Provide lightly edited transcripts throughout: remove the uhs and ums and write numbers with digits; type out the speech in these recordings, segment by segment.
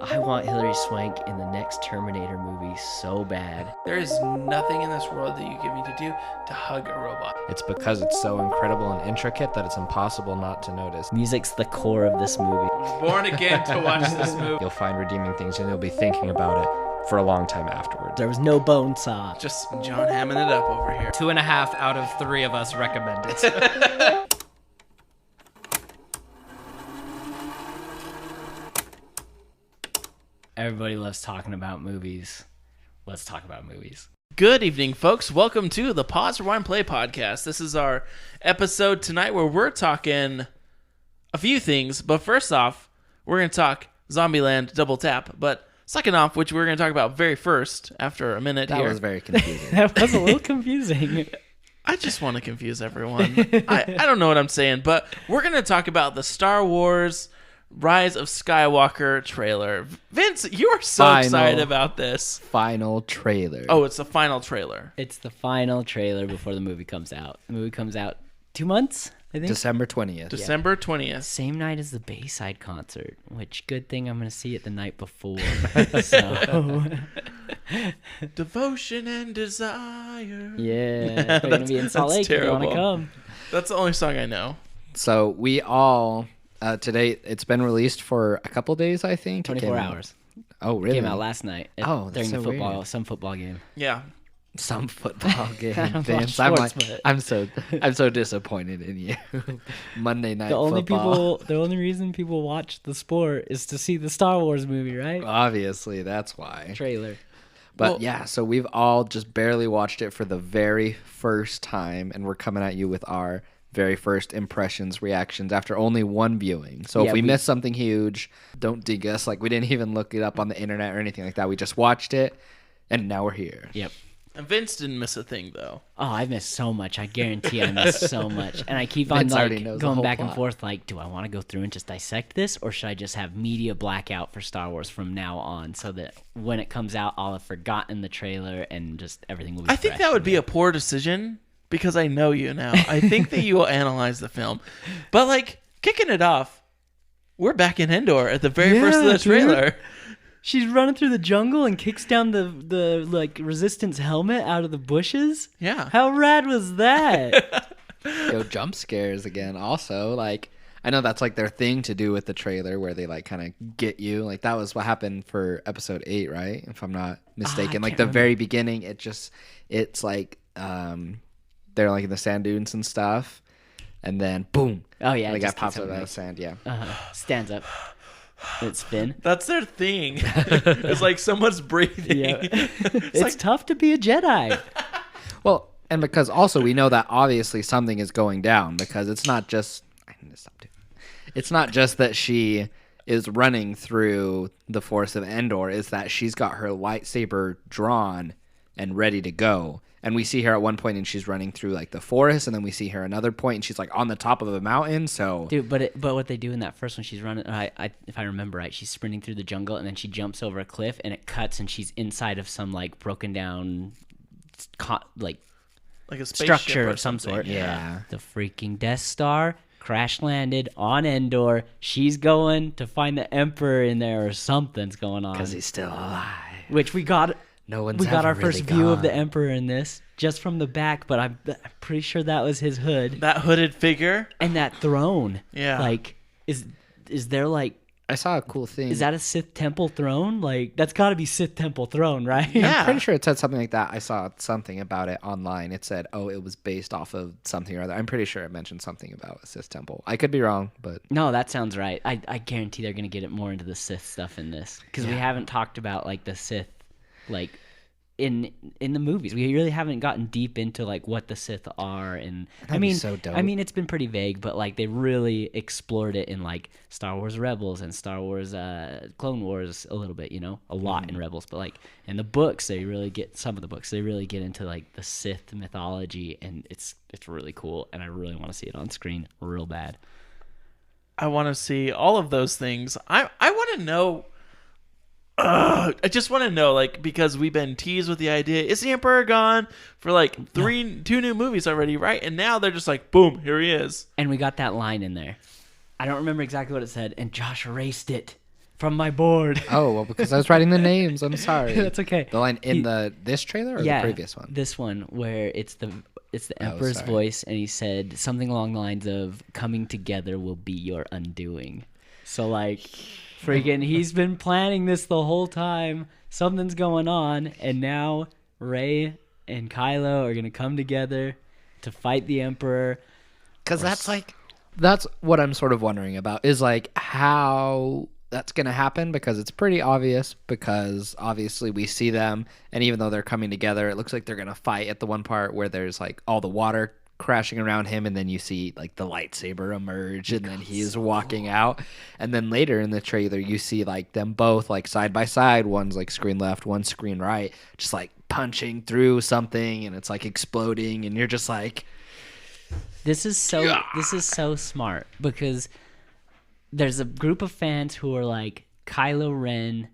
I want Hilary Swank in the next Terminator movie so bad. There is nothing in this world that you give me to do to hug a robot. It's because it's so incredible and intricate that it's impossible not to notice. Music's the core of this movie. I was born again to watch this movie. You'll find redeeming things and you'll be thinking about it for a long time afterwards. There was no bone saw. Just John hamming it up over here. 2.5 out of 3 of us recommend it. Everybody loves talking about movies. Let's talk about movies. Good evening, folks. Welcome to the Pause, Rewind, Play podcast. This is our episode tonight where we're talking a few things. But first off, we're going to talk Zombieland Double Tap. But second off, which we're going to talk about very first after a minute That here. was very confusing. That was a little confusing. I just want to confuse everyone. I don't know what I'm saying, but we're going to talk about the Star Wars Rise of Skywalker trailer. Vince, you are so excited about this. Final trailer. Oh, it's the final trailer. It's the final trailer before the movie comes out. The movie comes out 2 months, I think. December 20th. December 20th. Same night as the Bayside concert, which good thing I'm going to see it the night before. So, Devotion and desire. yeah, they're going to be in Salt that's Lake if you want to terrible. come. That's the only song I know. So we all, today, it's been released for a couple days, I think. 24 hours. Oh, really? Came out last night. Oh, that's during the so football, weird. some football game. Yeah. Some football game. I don't Vince. watch sports, I'm so disappointed in you. Monday night The only football. the only reason people watch the sport is to see the Star Wars movie, right? Obviously, that's why. Trailer. But Well- yeah, so we've all just barely watched it for the very first time, and we're coming at you with our very first impressions, reactions after only one viewing. So Yeah, if we we- missed something huge, don't dig us. Like, we didn't even look it up on the internet or anything like that. We just watched it, and now we're here. Yep. And Vince didn't miss a thing, though. Oh, I missed so much. I guarantee I missed so much. And I keep on Vince already knows the going whole back and plot. forth like, do I want to go through and just dissect this, or should I just have media blackout for Star Wars from now on so that when it comes out I'll have forgotten the trailer and just everything will be I think fresh that would for be me. a poor decision because I know you now. I think that you will analyze the film. But, like, kicking it off, we're back in Endor at the very first of Yeah, the trailer. She's running through the jungle and kicks down the like Resistance helmet out of the bushes. Yeah. How rad was that? Yo, jump scares again. Also, like, I know that's like their thing to do with the trailer where they like kind of get you. Like, that was what happened for episode 8, right? If I'm not mistaken. Like, can't the remember. very beginning, it's like they're like in the sand dunes and stuff, and then boom. Oh yeah, And the it guy just pops keeps up out on of the sand. Yeah. stands up. It's Finn. That's their thing. It's like someone's breathing. Yeah. It's like- tough to be a Jedi. Well, and because also we know that obviously something is going down, because it's not just I need to stop doing it. It's not just that she is running through the forest of Endor, is that she's got her lightsaber drawn and ready to go. And we see her at one point and she's running through like the forest, and then we see her another point and she's like on the top of a mountain. So Dude, but what they do in that first one, she's running. If I remember right, she's sprinting through the jungle and then she jumps over a cliff and it cuts and she's inside of some like broken down, like Like a spaceship structure or of some something. sort. Yeah. The freaking Death Star crash landed on Endor. She's going to find the Emperor in there or something's going on. because he's still alive. Which we got. No one's We got ever our first really view of the gone. Emperor in this just from the back, but I'm pretty sure that was his hood That hooded figure. and that throne. Yeah. Like, is there like? I saw a cool thing. Is that a Sith Temple throne? Like, that's got to be Sith Temple throne, right? Yeah. I'm pretty sure it said something like that. I saw something about it online. It said, oh, it was based off of something or other. I'm pretty sure it mentioned something about a Sith temple. I could be wrong, but No, that sounds right. I guarantee they're gonna get it more into the Sith stuff in this because we haven't talked about like the Sith, like in the movies. We really haven't gotten deep into like what the Sith are, and That'd be so dope. I mean, it's been pretty vague, but like they really explored it in like Star Wars Rebels and Star Wars Clone Wars a little bit, a lot in Rebels, but like in the books they really get into like the Sith mythology, and it's really cool, and I really want to see it on screen real bad. I want to see all of those things. I want to know. I just want to know, like, because we've been teased with the idea, is the Emperor gone for like two new movies already, right? And now they're just like, boom, here he is. And we got that line in there. I don't remember exactly what it said, and Josh erased it. from my board. Oh, well, because I was writing the names. I'm sorry. That's okay. The line in this trailer or the previous one? This one where it's the Emperor's voice, and he said something along the lines of "coming together will be your undoing." So like, freaking, he's been planning this the whole time. Something's going on, and now Rey and Kylo are gonna come together to fight the Emperor. Because that's what I'm sort of wondering about, is like how that's going to happen, because it's pretty obvious, because obviously we see them, and even though they're coming together, it looks like they're going to fight at the one part where there's like all the water crashing around him, and then you see like the lightsaber emerge, and then he's walking out, and then later in the trailer you see like them both like side by side, one's like screen left, one's screen right, just like punching through something, and it's like exploding, and you're just like, this is so smart, because there's a group of fans who are like, Kylo Ren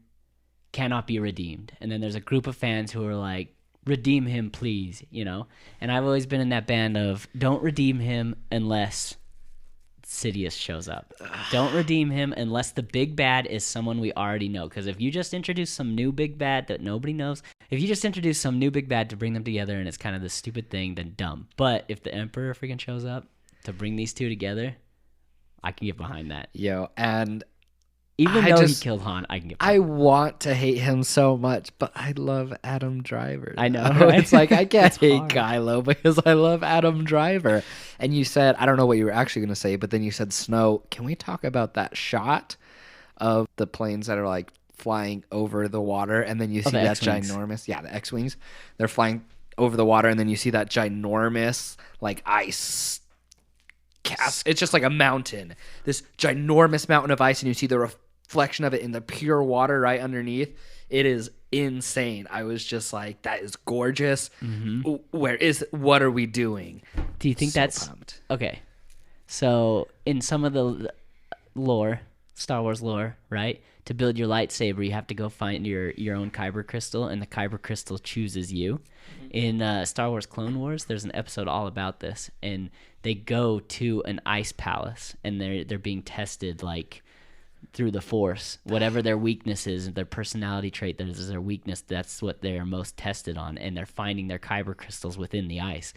cannot be redeemed. And then there's a group of fans who are like, redeem him, please, you know? And I've always been in that band of, don't redeem him unless Sidious shows up. Don't redeem him unless the big bad is someone we already know. Because if you just introduce some new big bad that nobody knows, if you just introduce some new big bad to bring them together and it's kind of this stupid thing, then dumb. But if the Emperor freaking shows up to bring these two together, I can get behind that. Yo, and even though he killed Han, I can get behind I want to hate him so much, but I love Adam Driver. I know, right? It's like, I can't hate hard. Kylo because I love Adam Driver. And you said, I don't know what you were actually going to say, but then you said snow. Can we talk about that shot of the planes that are like flying over the water, and then you see that X-Wings. ginormous, the X-Wings, they're flying over the water, and then you see that ginormous like ice cast. It's just like a mountain, this ginormous mountain of ice, and you see the reflection of it in the pure water right underneath. It is insane. I was just like, that is gorgeous. What are we doing? Do you think So that's pumped. okay? So in some of the lore, Star Wars lore, right? To build your lightsaber, you have to go find your own kyber crystal, and the kyber crystal chooses you. In Star Wars Clone Wars, there's an episode all about this, and they go to an ice palace, and they're being tested like through the Force. Whatever their weakness is, their personality trait that is their weakness, that's what they're most tested on, and they're finding their kyber crystals within the ice.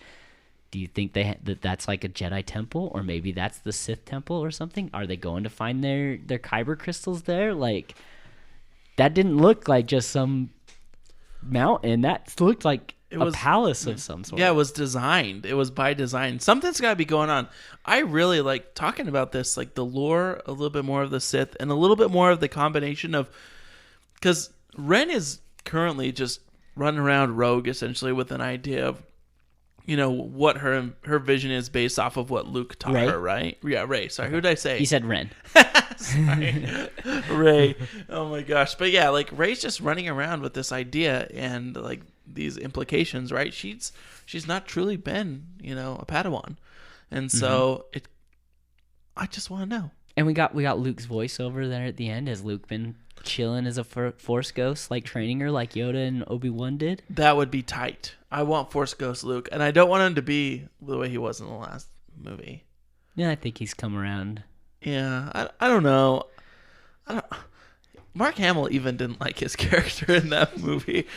Do you think that's like a Jedi temple, or maybe that's the Sith temple or something? Are they going to find their kyber crystals there? Like, that didn't look like just some mountain. That looked like a palace of some sort. Yeah, it was designed. It was by design. Something's got to be going on. I really like talking about this, like the lore, a little bit more of the Sith, and a little bit more of the combination of, because Ren is currently just running around rogue, essentially, with an idea of, you know, what her vision is based off of what Luke taught her, right? Yeah, Rey. Sorry, who did I say? You said Ren. Sorry. Rey. Oh my gosh. But yeah, like Rey's just running around with this idea and like these implications, right? She's not truly been, you know, a Padawan. And so I just want to know. And we got Luke's voice over there at the end. Has Luke been chilling as a Force ghost, like training her like Yoda and Obi-Wan did? That would be tight. I want Force Ghost Luke, and I don't want him to be the way he was in the last movie. Yeah, I think he's come around. Yeah, I don't know. Mark Hamill even didn't like his character in that movie,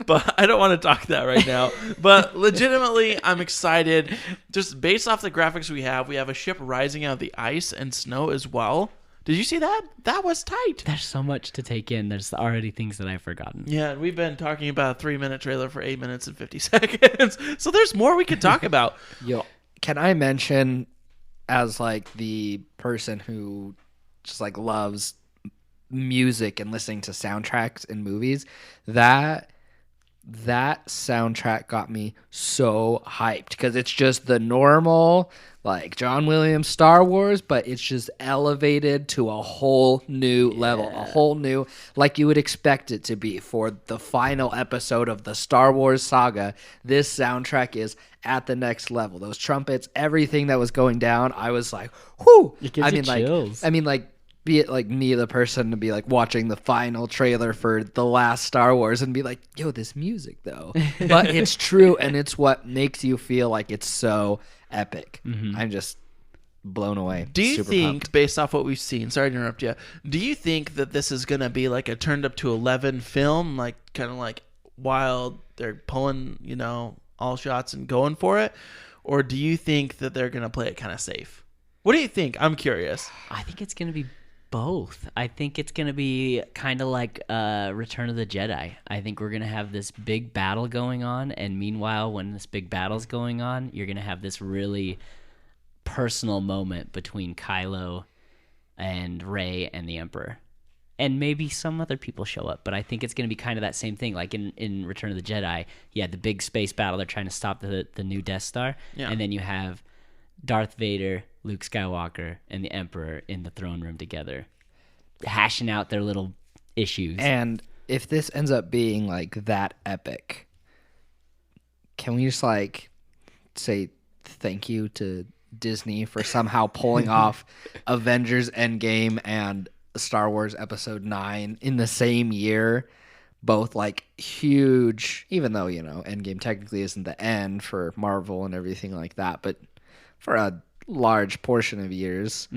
but I don't want to talk that right now. But legitimately, I'm excited. Just based off the graphics we have a ship rising out of the ice and snow as well. Did you see that? That was tight. There's so much to take in. There's already things that I've forgotten. Yeah, we've been talking about a 3-minute trailer for 8 minutes and 50 seconds. So there's more we could talk about. Yo, can I mention, as like the person who just like loves music and listening to soundtracks in movies, that soundtrack got me so hyped, because it's just the normal like John Williams Star Wars, but it's just elevated to a whole new level, a whole new, like you would expect it to be for the final episode of the Star Wars saga. This soundtrack is at the next level. Those trumpets, everything that was going down, I was like, whoo! It gives you chills. I mean, like, be it like me, the person, to be like watching the final trailer for the last Star Wars and be like, yo, this music though. But it's true, and it's what makes you feel like it's so epic. I'm just blown away. Do you Super think, pumped. based off what we've seen, sorry to interrupt you, do you think that this is going to be like a turned up to 11 film, like kind of like while they're pulling, all shots and going for it? Or do you think that they're going to play it kind of safe? What do you think? I'm curious. I think it's going to be both. I think it's going to be kind of like Return of the Jedi. I think we're going to have this big battle going on, and meanwhile, when this big battle's going on, you're going to have this really personal moment between Kylo and Rey and the Emperor. And maybe some other people show up, but I think it's going to be kind of that same thing. Like in Return of the Jedi, you had the big space battle. They're trying to stop the new Death Star. Yeah. And then you have Darth Vader, Luke Skywalker, and the Emperor in the throne room together, hashing out their little issues. And if this ends up being like that epic, can we just like say thank you to Disney for somehow pulling off Avengers Endgame and Star Wars Episode 9 in the same year? Both like huge, even though, Endgame technically isn't the end for Marvel and everything like that, but for a large portion of years,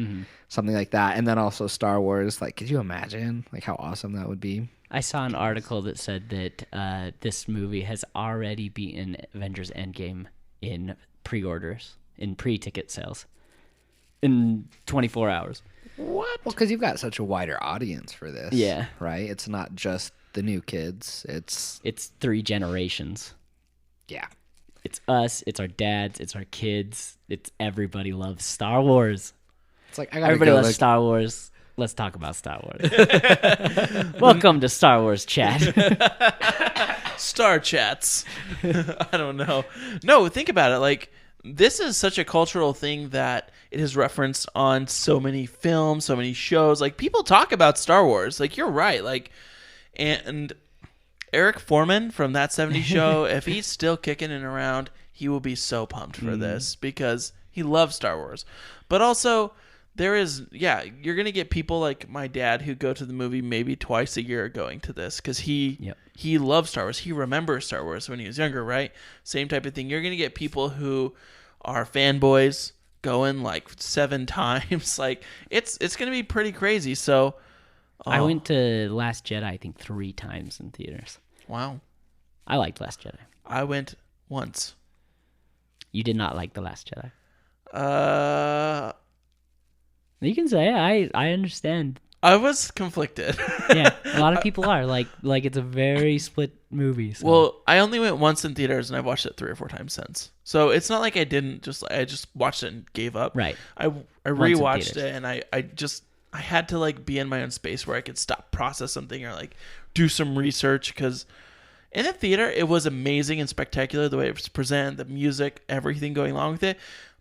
something like that. And then also Star Wars, like, could you imagine like how awesome that would be? I saw an article that said that this movie has already beaten Avengers Endgame in pre-orders, in pre-ticket sales, in 24 hours. What? Well, because you've got such a wider audience for this. Yeah. Right? It's not just the new kids. It's 3 generations. yeah. It's us, it's our dads, it's our kids, it's everybody loves Star Wars. It's like I gotta Everybody go loves look. Star Wars. Let's talk about Star Wars. Welcome to Star Wars Chat. Star chats. I don't know. No, think about it. Like, this is such a cultural thing that it is referenced on so many films, so many shows. Like, people talk about Star Wars. Like, you're right. Like, and Eric Foreman from That 70s Show, if he's still kicking it around, he will be so pumped for this because he loves Star Wars. But also, you're going to get people like my dad who go to the movie maybe twice a year going to this because he loves Star Wars. He remembers Star Wars when he was younger, right? Same type of thing. You're going to get people who are fanboys going like 7 times. Like, it's going to be pretty crazy. So I went to Last Jedi, I think, 3 times in theaters. wow. I liked Last Jedi. I went once. You did not like The Last Jedi. Uh, You can say I understand. I was conflicted. Yeah, a lot of people are like it's a very split movie. So. Well, I only went once in theaters, and I've watched it 3 or 4 times since. So it's not like I just watched it and gave up. Right. I in rewatched theaters. it, and I had to like be in my own space where I could stop, process something, or like do some research because in the theater it was amazing and spectacular the way it was presented, the music, everything going along with it.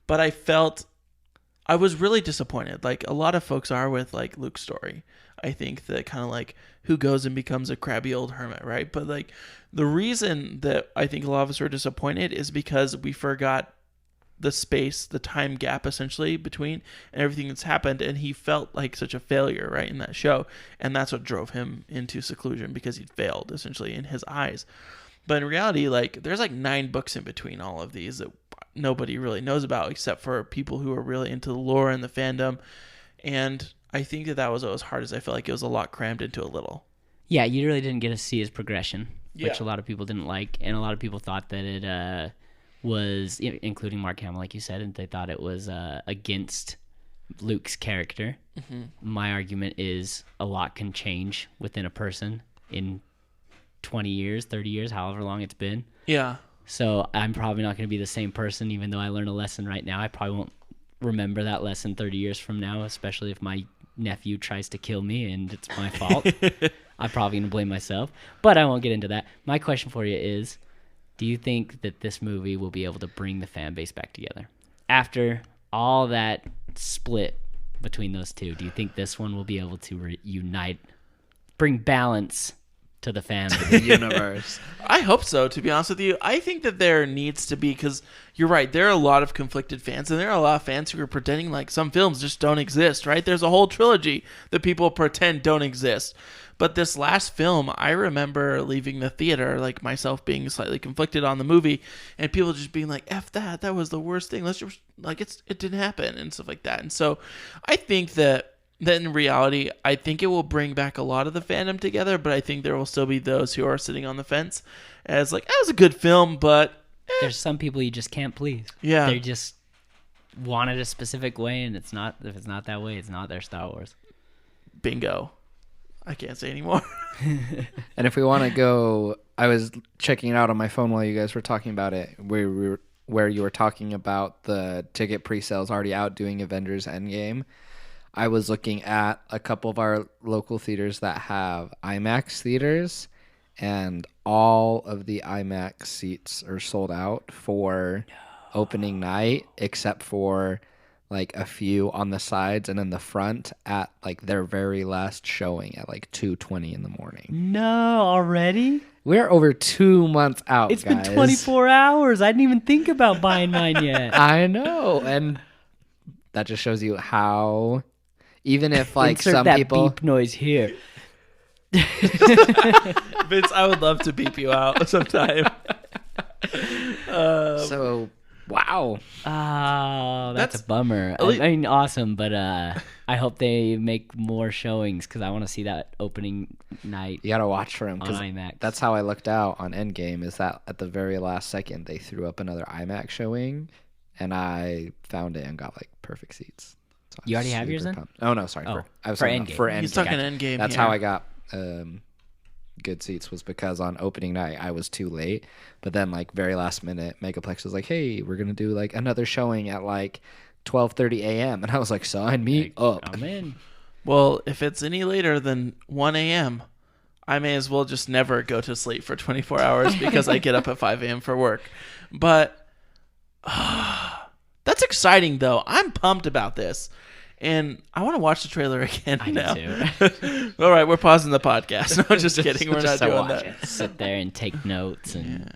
But I was really disappointed. Like a lot of folks are with like Luke's story. I think that kind of like who goes and becomes a crabby old hermit, right? But like the reason that I think a lot of us are disappointed is because we forgot the space, the time gap essentially between and everything that's happened, and he felt like such a failure, right, in that show, and that's what drove him into seclusion because he'd failed essentially in his eyes. But in reality, like there's like 9 books in between all of these that nobody really knows about except for people who are really into the lore and the fandom, and I think that was what was hard, is I felt like it was a lot crammed into a little. Yeah, you really didn't get to see his progression, which Yeah. a lot of people didn't like, and a lot of people thought that it was, including Mark Hamill, like you said, and they thought it was against Luke's character. Mm-hmm. My argument is a lot can change within a person in 20 years, 30 years, however long it's been. Yeah. So I'm probably not going to be the same person, even though I learn a lesson right now. I probably won't remember that lesson 30 years from now, especially if my nephew tries to kill me and it's my fault. I'm probably going to blame myself, but I won't get into that. My question for you is, do you think that this movie will be able to bring the fan base back together? After all that split between those two, do you think this one will be able to reunite, bring balance to the fans. The universe. I hope so, to be honest with you. I think that there needs to be, because you're right, there are a lot of conflicted fans, and there are a lot of fans who are pretending like some films just don't exist, right? There's a whole trilogy that people pretend don't exist. But this last film, I remember leaving the theater, like myself being slightly conflicted on the movie, and people just being like, F that was the worst thing. Let's just, like, it didn't happen, and stuff like that. And so I think that in reality, I think it will bring back a lot of the fandom together, but I think there will still be those who are sitting on the fence as like, that was a good film, but There's some people you just can't please. Yeah. They just want it a specific way, and if it's not that way, it's not their Star Wars. bingo. I can't say anymore. And if we want to go, I was checking it out on my phone while you guys were talking about it, where you were talking about the ticket pre-sales already out doing Avengers Endgame. I was looking at a couple of our local theaters that have IMAX theaters, and all of the IMAX seats are sold out for opening night, except for like a few on the sides and in the front at like their very last showing at like 2:20 in the morning. No, already? We're over 2 months out. It's guys. been 24 hours. I didn't even think about buying mine yet. I know, and that just shows you how, even if like Insert some that people, beep noise here. Vince, I would love to beep you out sometime. so wow, Oh, that's That's- a bummer. least- I mean, awesome, but I hope they make more showings because I want to see that opening night you gotta watch for him on because IMAX. that's how I looked out on Endgame. Is that at the very last second they threw up another IMAX showing, and I found it and got like perfect seats. So I'm You already have yours super then? pumped. Oh no, sorry. Oh, I was for talking about Endgame. for Endgame. He's talking Endgame. That's here. how I got good seats, was because on opening night I was too late, but then like very last minute Megaplex was like, hey, we're gonna do like another showing at like 12:30 a.m. and I was like, sign me up. I'm in. Well, if it's any later than 1 a.m., I may as well just never go to sleep for 24 hours because I get up at 5 a.m. for work. But that's exciting, though. I'm pumped about this. And I want to watch the trailer again I now. do too. All right, we're pausing the podcast. No, just kidding. We're not just to doing watch that. Sit there and take notes and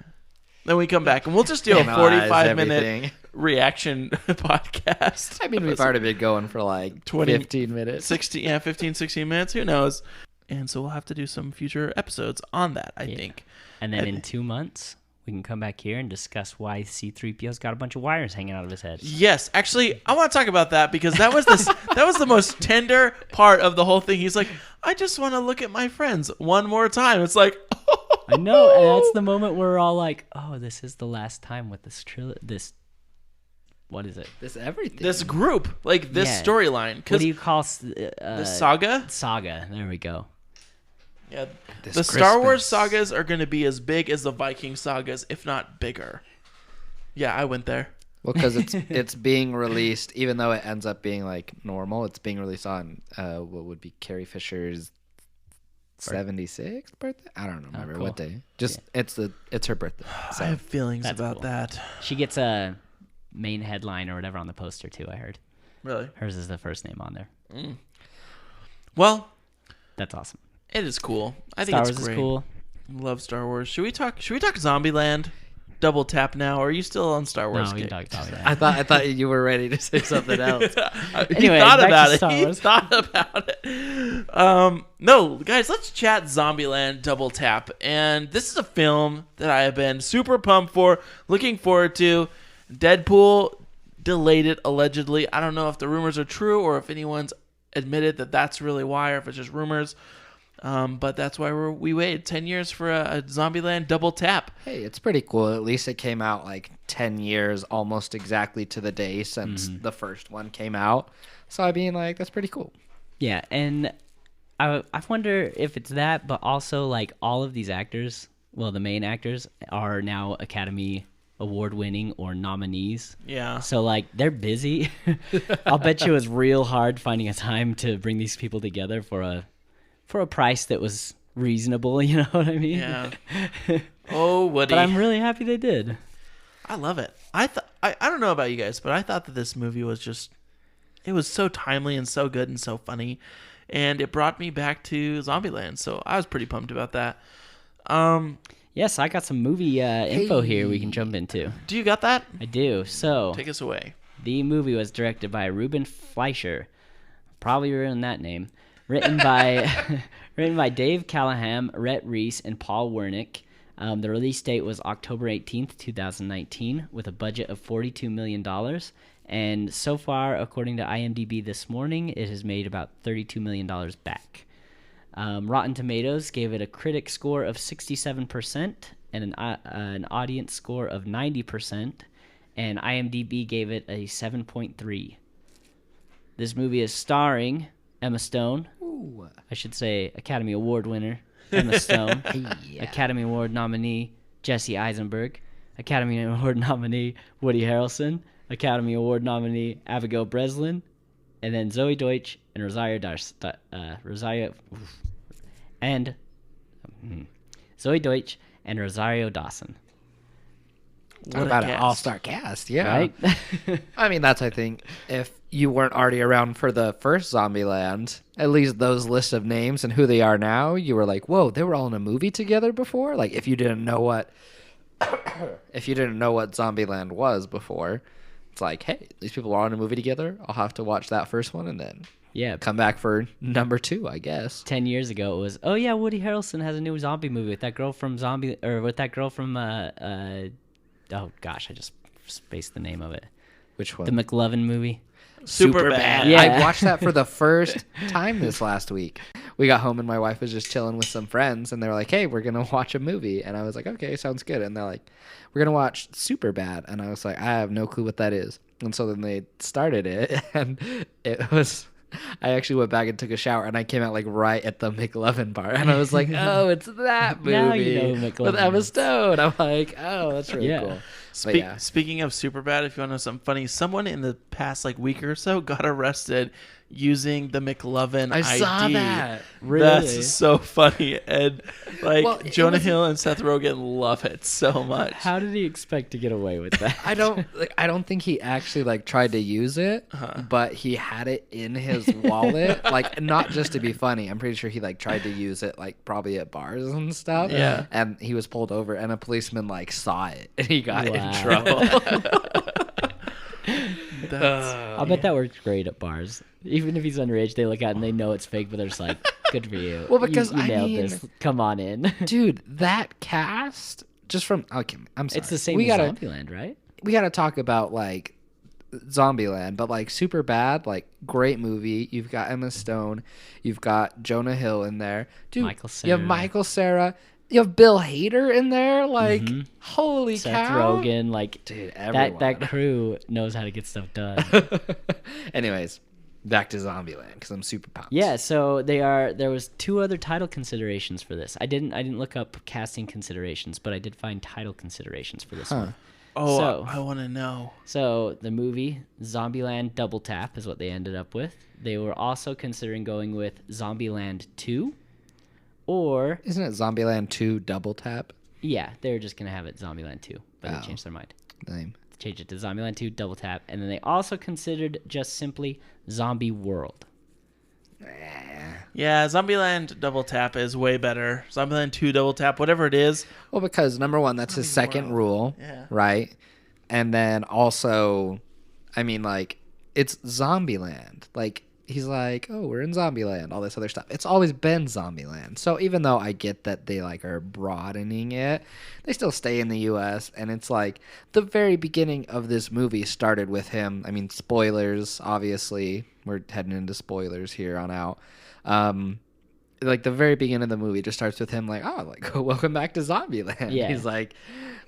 Then we come back and we'll just do a Analyze 45-minute everything. reaction podcast. I mean, we've already been going for like 15 minutes. 15, 16 minutes. Who knows? And so we'll have to do some future episodes on that, I think. and then in 2 months we can come back here and discuss why C-3PO's got a bunch of wires hanging out of his head. Yes, actually, I want to talk about that because that was the most tender part of the whole thing. He's like, I just want to look at my friends one more time. It's like, I know, and that's the moment where we're all like, "Oh, this is the last time with this this what is it? This everything. this group, like this Yeah. storyline. What Because do you call the saga? saga? There we go. Yeah, This the Star Wars Christmas. sagas are going to be as big as the Viking sagas, if not bigger. Yeah, I went there. Well, because it's being released, even though it ends up being like normal, it's being released on what would be Carrie Fisher's 76th birthday. I don't remember cool. what day. Just it's her birthday. I So have feelings That's about cool. that. She gets a main headline or whatever on the poster too. I heard Really? hers is the first name on there. Well, That's awesome. it is cool. I think Star it's Wars great. is cool. Love Star Wars. Should we talk Zombieland? Double tap now. Or are you still on Star Wars? No, we kick? can talk about I that. I thought you were ready to say something else. He Anyway, thought back to about it. Star He Wars. thought about it. No, guys, let's chat Zombieland Double Tap. And this is a film that I have been super pumped for, looking forward to. Deadpool delayed it allegedly. I don't know if the rumors are true or if anyone's admitted that that's really why, or if it's just rumors. But that's why we waited 10 years for a Zombieland Double Tap. Hey, it's pretty cool. At least it came out like 10 years almost exactly to the day since the first one came out. So I mean, like, that's pretty cool. Yeah, and I wonder if it's that, but also like all of these actors, well, the main actors are now Academy Award winning or nominees. Yeah. So like they're busy. I'll bet you it was real hard finding a time to bring these people together for a price that was reasonable. You know what I mean? Yeah. Oh, Woody. But I'm really happy they did. I love it. I don't know about you guys, but I thought that this movie was just, it was so timely and so good and so funny. and it brought me back to Zombieland. So I was pretty pumped about that. Yes, I got some movie info here we can jump into. Do you got that? I do. So Take us away. the movie was directed by Ruben Fleischer. Probably ruined that name. Written by Dave Callahan, Rhett Reese, and Paul Wernick. The release date was October 18th, 2019, with a budget of $42 million. And so far, according to IMDb this morning, it has made about $32 million back. Rotten Tomatoes gave it a critic score of 67% and an audience score of 90%. And IMDb gave it a 7.3. This movie is starring Emma Stone. Ooh. I should say Academy Award winner Emma Stone. Yeah. Academy Award nominee Jesse Eisenberg. Academy Award nominee Woody Harrelson. Academy Award nominee Abigail Breslin. And then Zoe Deutsch and Zoe Deutsch and Rosario Dawson. Talk about an all-star cast, yeah. Right? I mean, that's, I think, if you weren't already around for the first Zombieland, at least those lists of names and who they are now, you were like, whoa, they were all in a movie together before? Like, if you didn't know what Zombieland was before, it's like, hey, these people are in a movie together. I'll have to watch that first one and then Yeah. come back for number 2, I guess. 10 years ago, it was, oh yeah, Woody Harrelson has a new zombie movie with that girl from oh gosh, I just spaced the name of it. Which one? The McLovin movie. Superbad. Yeah. I watched that for the first time this last week. We got home and my wife was just chilling with some friends and they were like, hey, we're going to watch a movie. And I was like, okay, sounds good. And they're like, we're going to watch Superbad. And I was like, I have no clue what that is. And so then they started it and it was... I actually went back and took a shower, and I came out like right at the McLovin part, and I was like, "Oh, it's that movie Now you know who McLovin with Emma is. Stone." I'm like, "Oh, that's really Yeah. cool." But yeah, Speaking of Superbad, if you want to know something funny, someone in the past week or so got arrested using the McLovin I ID. saw that. Really? That's so funny, and Well, it Jonah was- Hill and Seth Rogen love it so much. How did he expect to get away with that? I don't think he actually tried to use it, but he had it in his wallet, not just to be funny. I'm pretty sure he tried to use it probably at bars and stuff. Yeah. And he was pulled over, and a policeman saw it, and he got in Wow. trouble. I bet that works great at bars. Even if he's underage, they look at it and they know it's fake, but they're just like, good for you. Well, because, you I nailed mean- this. Come on in. Dude, that cast just from I'm sorry. It's the same We as gotta Zombieland, right? we gotta talk about Zombieland, but Superbad, great movie. You've got Emma Stone, you've got Jonah Hill in there, dude. Michael You have Cera. Michael Cera, you have Bill Hader in there. Holy Seth cow! Rogen, Dude, that everyone. crew knows how to get stuff done. Anyways, back to Zombieland because I'm super pumped. Yeah, so there was 2 other title considerations for this. I didn't look up casting considerations, but I did find title considerations for this one. Oh, So- I want to know. So the movie Zombieland Double Tap is what they ended up with. They were also considering going with Zombieland 2, or Isn't it Zombieland 2 Double Tap? yeah, they were just gonna have it Zombieland 2, but Oh. they changed their mind. Name. Changed it to Zombieland 2 Double Tap, and then they also considered just simply Zombie World. Yeah, Zombieland Double Tap is way better. Zombieland 2 Double Tap, whatever it is. Well, because number one, that's his second rule, Yeah. right? And then also, I mean, it's Zombieland. He's like, oh, we're in Zombieland, all this other stuff. It's always been Zombieland. So even though I get that they are broadening it, they still stay in the U.S. And it's the very beginning of this movie started with him. I mean, spoilers, obviously. We're heading into spoilers here on out. The very beginning of the movie just starts with him welcome back to Zombieland. Yeah. He's like,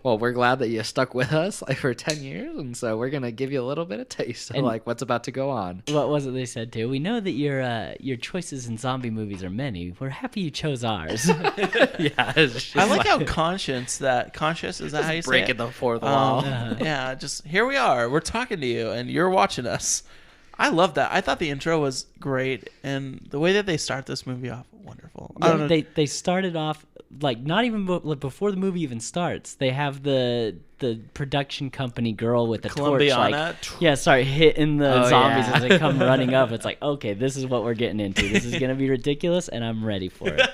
well, we're glad that you stuck with us for 10 years, and so we're gonna give you a little bit of taste of And- what's about to go on. What was it they said too? We know that your choices in zombie movies are many. We're happy you chose ours. Yeah, it's just I like how conscious, is that how you say breaking it? the fourth wall. Yeah, just here we are. We're talking to you, and you're watching us. I love that. I thought the intro was great, and the way that they start this movie off, wonderful. I don't know. They started off like not even before the movie even starts, they have the production company girl with the torch, like hitting the zombies as they come running up. It's like, okay, this is what we're getting into. This is gonna be ridiculous, and I'm ready for it.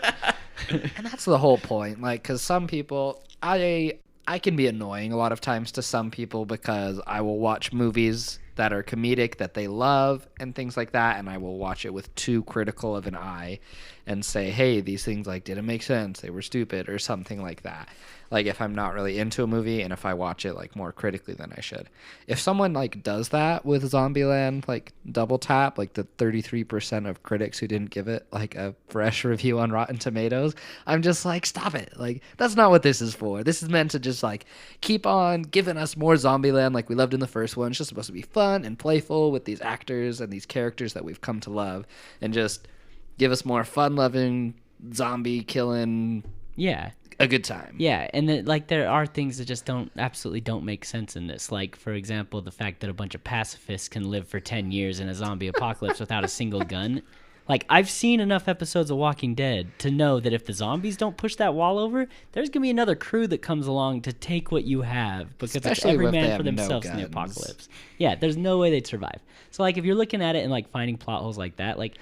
And that's the whole point, like, because some people, I can be annoying a lot of times to some people because I will watch movies that are comedic that they love and things like that, and I will watch it with too critical of an eye and say, hey, these things like didn't make sense, they were stupid, or something like that. Like if I'm not really into a movie and if I watch it like more critically than I should. If someone like does that with Zombieland like Double Tap, like the 33% of critics who didn't give it like a fresh review on Rotten Tomatoes, I'm just like, stop it. Like that's not what this is for. This is meant to just like keep on giving us more Zombieland like we loved in the first one. It's just supposed to be fun and playful with these actors and these characters that we've come to love, and just give us more fun-loving zombie killing. Yeah. A good time. Yeah, and like there are things that just absolutely don't make sense in this. Like, for example, the fact that a bunch of pacifists can live for 10 years in a zombie apocalypse without a single gun. Like, I've seen enough episodes of Walking Dead to know that if the zombies don't push that wall over, there's going to be another crew that comes along to take what you have, because Especially it's every if they man have for themselves no in the guns. apocalypse. Yeah, there's no way they'd survive. So, like, if you're looking at it and, like, finding plot holes like that, like,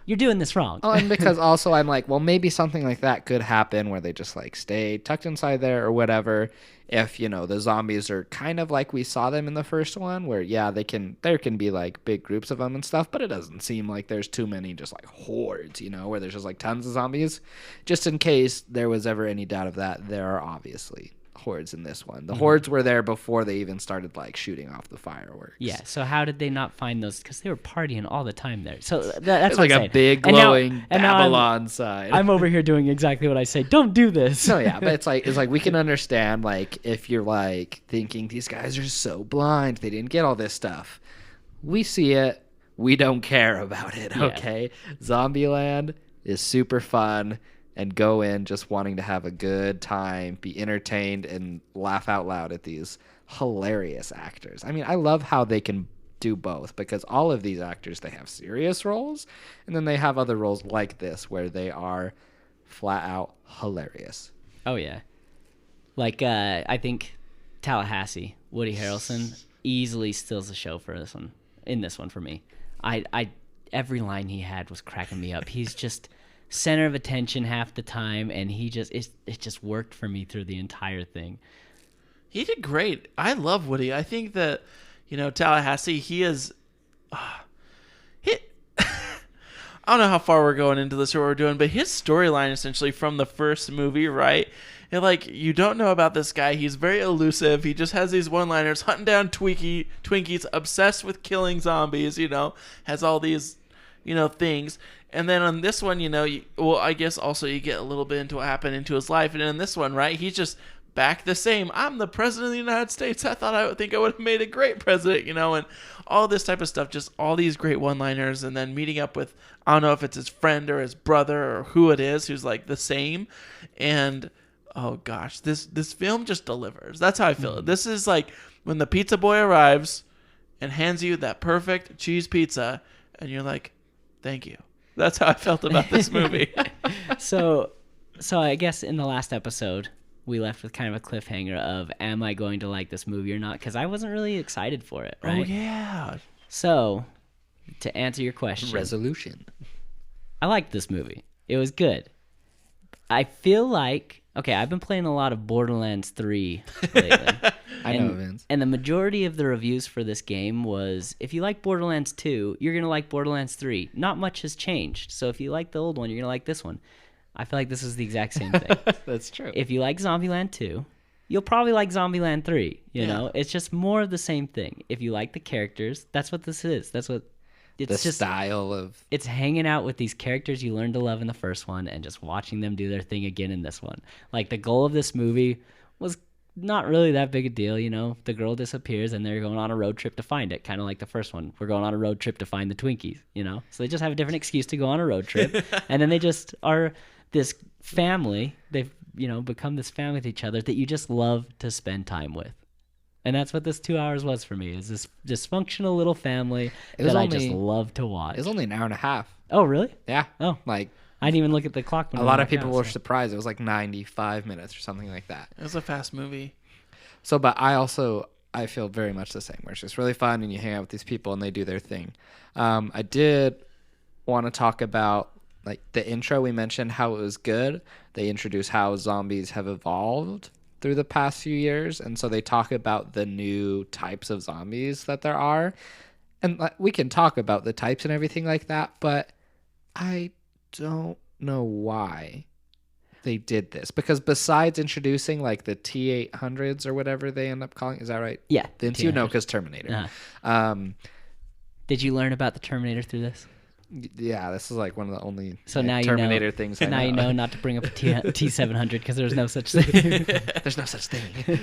you're doing this wrong. Oh, and because also I'm like, well, maybe something like that could happen where they just like stay tucked inside there or whatever. If, you know, the zombies are kind of like we saw them in the first one, where, yeah, there can be like big groups of them and stuff, but it doesn't seem like there's too many just like hordes, you know, where there's just like tons of zombies. Just in case there was ever any doubt of that, there are obviously hordes in this one. The hordes were there before they even started like shooting off the fireworks. Yeah, so how did they not find those? Because they were partying all the time there. So that's It's what like I'm a saying. big And now- glowing and now Babylon sign. I'm over here doing exactly what I say. Don't do this. No, yeah, but it's like we can understand like if you're like thinking these guys are so blind, they didn't get all this stuff. We see it, we don't care about it, Yeah. okay? Zombieland is super fun, and go in just wanting to have a good time, be entertained, and laugh out loud at these hilarious actors. I mean, I love how they can do both, because all of these actors, they have serious roles, and then they have other roles like this where they are flat out hilarious. Oh, yeah. Like, I think Tallahassee, Woody Harrelson, easily steals the show for this one. In this one for me. Every line he had was cracking me up. He's just center of attention half the time, and it just worked for me through the entire thing. He did great. I love Woody. I think that, you know, Tallahassee, he is... I don't know how far we're going into this or what we're doing, but his storyline essentially from the first movie, right? And like, you don't know about this guy. He's very elusive. He just has these one-liners, hunting down Twinkies, obsessed with killing zombies, you know, has all these, you know, things. And then on this one, you know, I guess also you get a little bit into what happened into his life. And in this one, right, he's just back the same. I'm the president of the United States. I would have made a great president, you know, and all this type of stuff, just all these great one-liners, and then meeting up with, I don't know if it's his friend or his brother or who it is, who's like the same. And oh gosh, this film just delivers. That's how I feel. This is like when the pizza boy arrives and hands you that perfect cheese pizza, and you're like, thank you. That's how I felt about this movie. So I guess in the last episode, we left with kind of a cliffhanger of, am I going to like this movie or not? Because I wasn't really excited for it, right? Oh, yeah. So, to answer your question, Resolution. I liked this movie. It was good. I feel like, okay, I've been playing a lot of Borderlands 3 lately. I know, Vince. And the majority of the reviews for this game was, if you like Borderlands 2, you're going to like Borderlands 3. Not much has changed. So if you like the old one, you're going to like this one. I feel like this is the exact same thing. That's true. If you like Zombieland 2, you'll probably like Zombieland 3. You know? It's just more of the same thing. If you like the characters, that's what this is. That's what... It's the just style of... It's hanging out with these characters you learned to love in the first one and just watching them do their thing again in this one. Like, the goal of this movie was not really that big a deal, you know? The girl disappears and they're going on a road trip to find it, kind of like the first one. We're going on a road trip to find the Twinkies, you know? So they just have a different excuse to go on a road trip. And then they just are this family. They've, you know, become this family with each other that you just love to spend time with. And that's what this 2 hours was for me, is this dysfunctional little family that I just love to watch. It was only an hour and a half. Oh, really? Yeah. Oh. Like, I didn't even look at the clock. When A we lot of walked people out, were so. surprised. It was like 95 minutes or something like that. It was a fast movie. So, but I feel very much the same, where it's just really fun and you hang out with these people and they do their thing. I did want to talk about like the intro. We mentioned how it was good. They introduce how zombies have evolved through the past few years. And so they talk about the new types of zombies that there are. And we can talk about the types and everything like that, but I don't know why they did this, because besides introducing like the T-800s or whatever they end up calling, is that right? Yeah. Vince, you know, because Terminator. Did you learn about the Terminator through this? Yeah, this is like one of the only Now Terminator you know, things. So I now know. you know not to bring up a T-700 because there's no such thing. There's no such thing.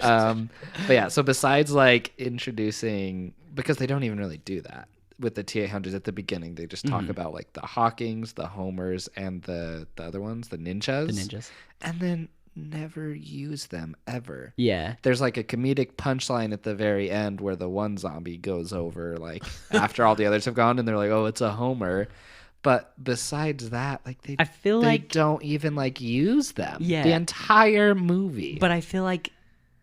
But yeah, so besides like introducing, because they don't even really do that with the T-800s at the beginning, they just talk about like the Hawkings, the Homers, and the other ones, the Ninjas. The Ninjas. And then never use them ever. Yeah. There's like a comedic punchline at the very end where the one zombie goes over like after all the others have gone and they're like, oh, it's a Homer. But besides that, like they don't even like use them. Yeah. The entire movie. But I feel like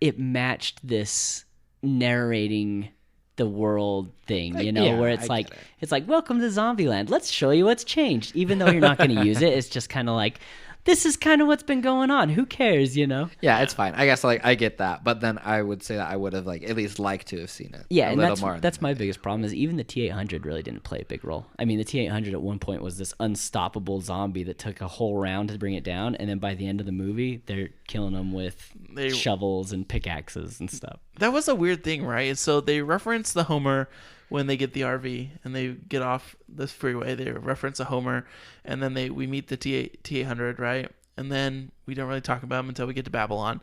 it matched this narrating the world thing, you know, yeah, where I it's get like it. it's like welcome to Zombieland. Let's show you what's changed. Even though you're not going to use it, it's just kind of like this is kind of what's been going on. Who cares, you know? Yeah, it's fine. I guess like I get that, but then I would say that I would have like at least liked to have seen it. Yeah, a and little more that's my biggest problem is even the T-800 really didn't play a big role. I mean, the T-800 at one point was this unstoppable zombie that took a whole round to bring it down, and then by the end of the movie, they're killing them with shovels and pickaxes and stuff. That was a weird thing, right? So they reference the Homer when they get the RV and they get off this freeway. They reference a Homer, and then we meet the T-800, right? And then we don't really talk about them until we get to Babylon.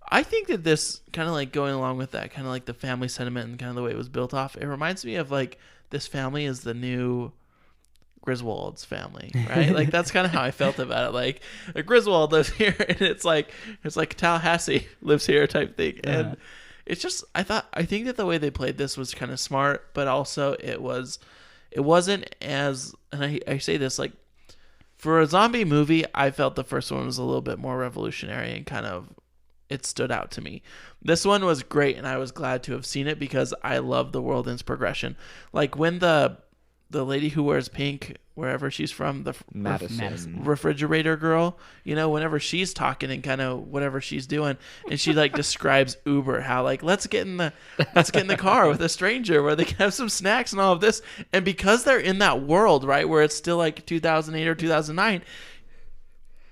I think that this kind of like going along with that, kind of like the family sentiment and kind of the way it was built off, it reminds me of like this family is the new Griswold's family, right? Like that's kind of how I felt about it. Like a Griswold lives here, and it's like Tallahassee lives here type thing. And it's just I think that the way they played this was kind of smart, but also it wasn't as, and I say this like, for a zombie movie, I felt the first one was a little bit more revolutionary and kind of it stood out to me. This one was great, and I was glad to have seen it because I love the world and its progression. Like when the lady who wears pink, wherever she's from, the Madison. refrigerator girl, you know, whenever she's talking and kind of whatever she's doing, and she like describes Uber, how like let's get in the car with a stranger where they can have some snacks and all of this, and because they're in that world, right, where it's still like 2008 or 2009.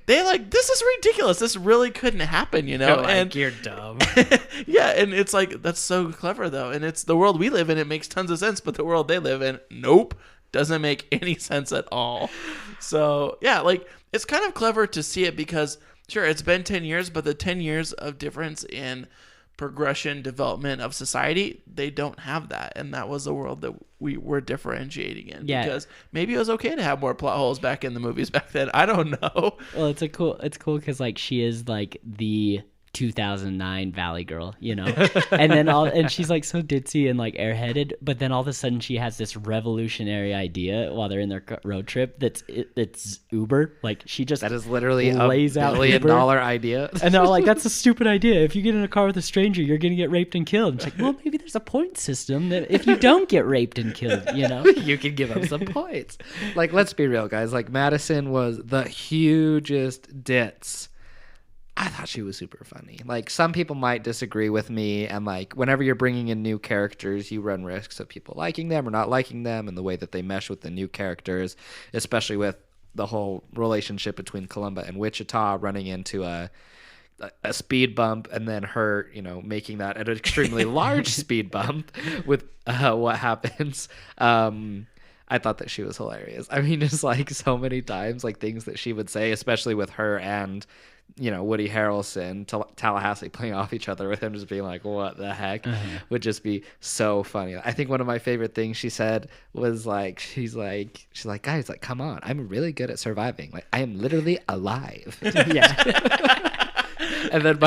They like, this is ridiculous. This really couldn't happen, you know? Like, you're dumb. Yeah, and it's like, that's so clever, though. And it's the world we live in. It makes tons of sense. But the world they live in, nope, doesn't make any sense at all. So, yeah, like, it's kind of clever to see it because, sure, it's been 10 years, but the 10 years of difference in progression, development of society, they don't have that. And that was the world that we were differentiating in. Yeah. Because maybe it was okay to have more plot holes back in the movies back then. I don't know. Well, it's cool because like she is like the 2009 Valley Girl, you know, and she's like so ditzy and like airheaded, but then all of a sudden she has this revolutionary idea while they're in their road trip. That's Uber. Like she just That is literally lays a out $1 billion Uber. idea. And they're like, that's a stupid idea. If you get in a car with a stranger, you're going to get raped and killed. And it's like, well, maybe there's a point system that if you don't get raped and killed, you know? You can give them some points. Like, let's be real, guys. Like, Madison was the hugest ditz. I thought she was super funny. Like, some people might disagree with me, and like, whenever you're bringing in new characters, you run risks of people liking them or not liking them, and the way that they mesh with the new characters, especially with the whole relationship between Columba and Wichita running into a speed bump, and then her, you know, making that an extremely large speed bump with what happens. I thought that she was hilarious. I mean, just like so many times, like things that she would say, especially with her and, you know, Woody Harrelson, Tallahassee playing off each other with him just being like, what the heck, would just be so funny. I think one of my favorite things she said was like, she's like, guys, like, come on, I'm really good at surviving. Like, I am literally alive. Yeah. And then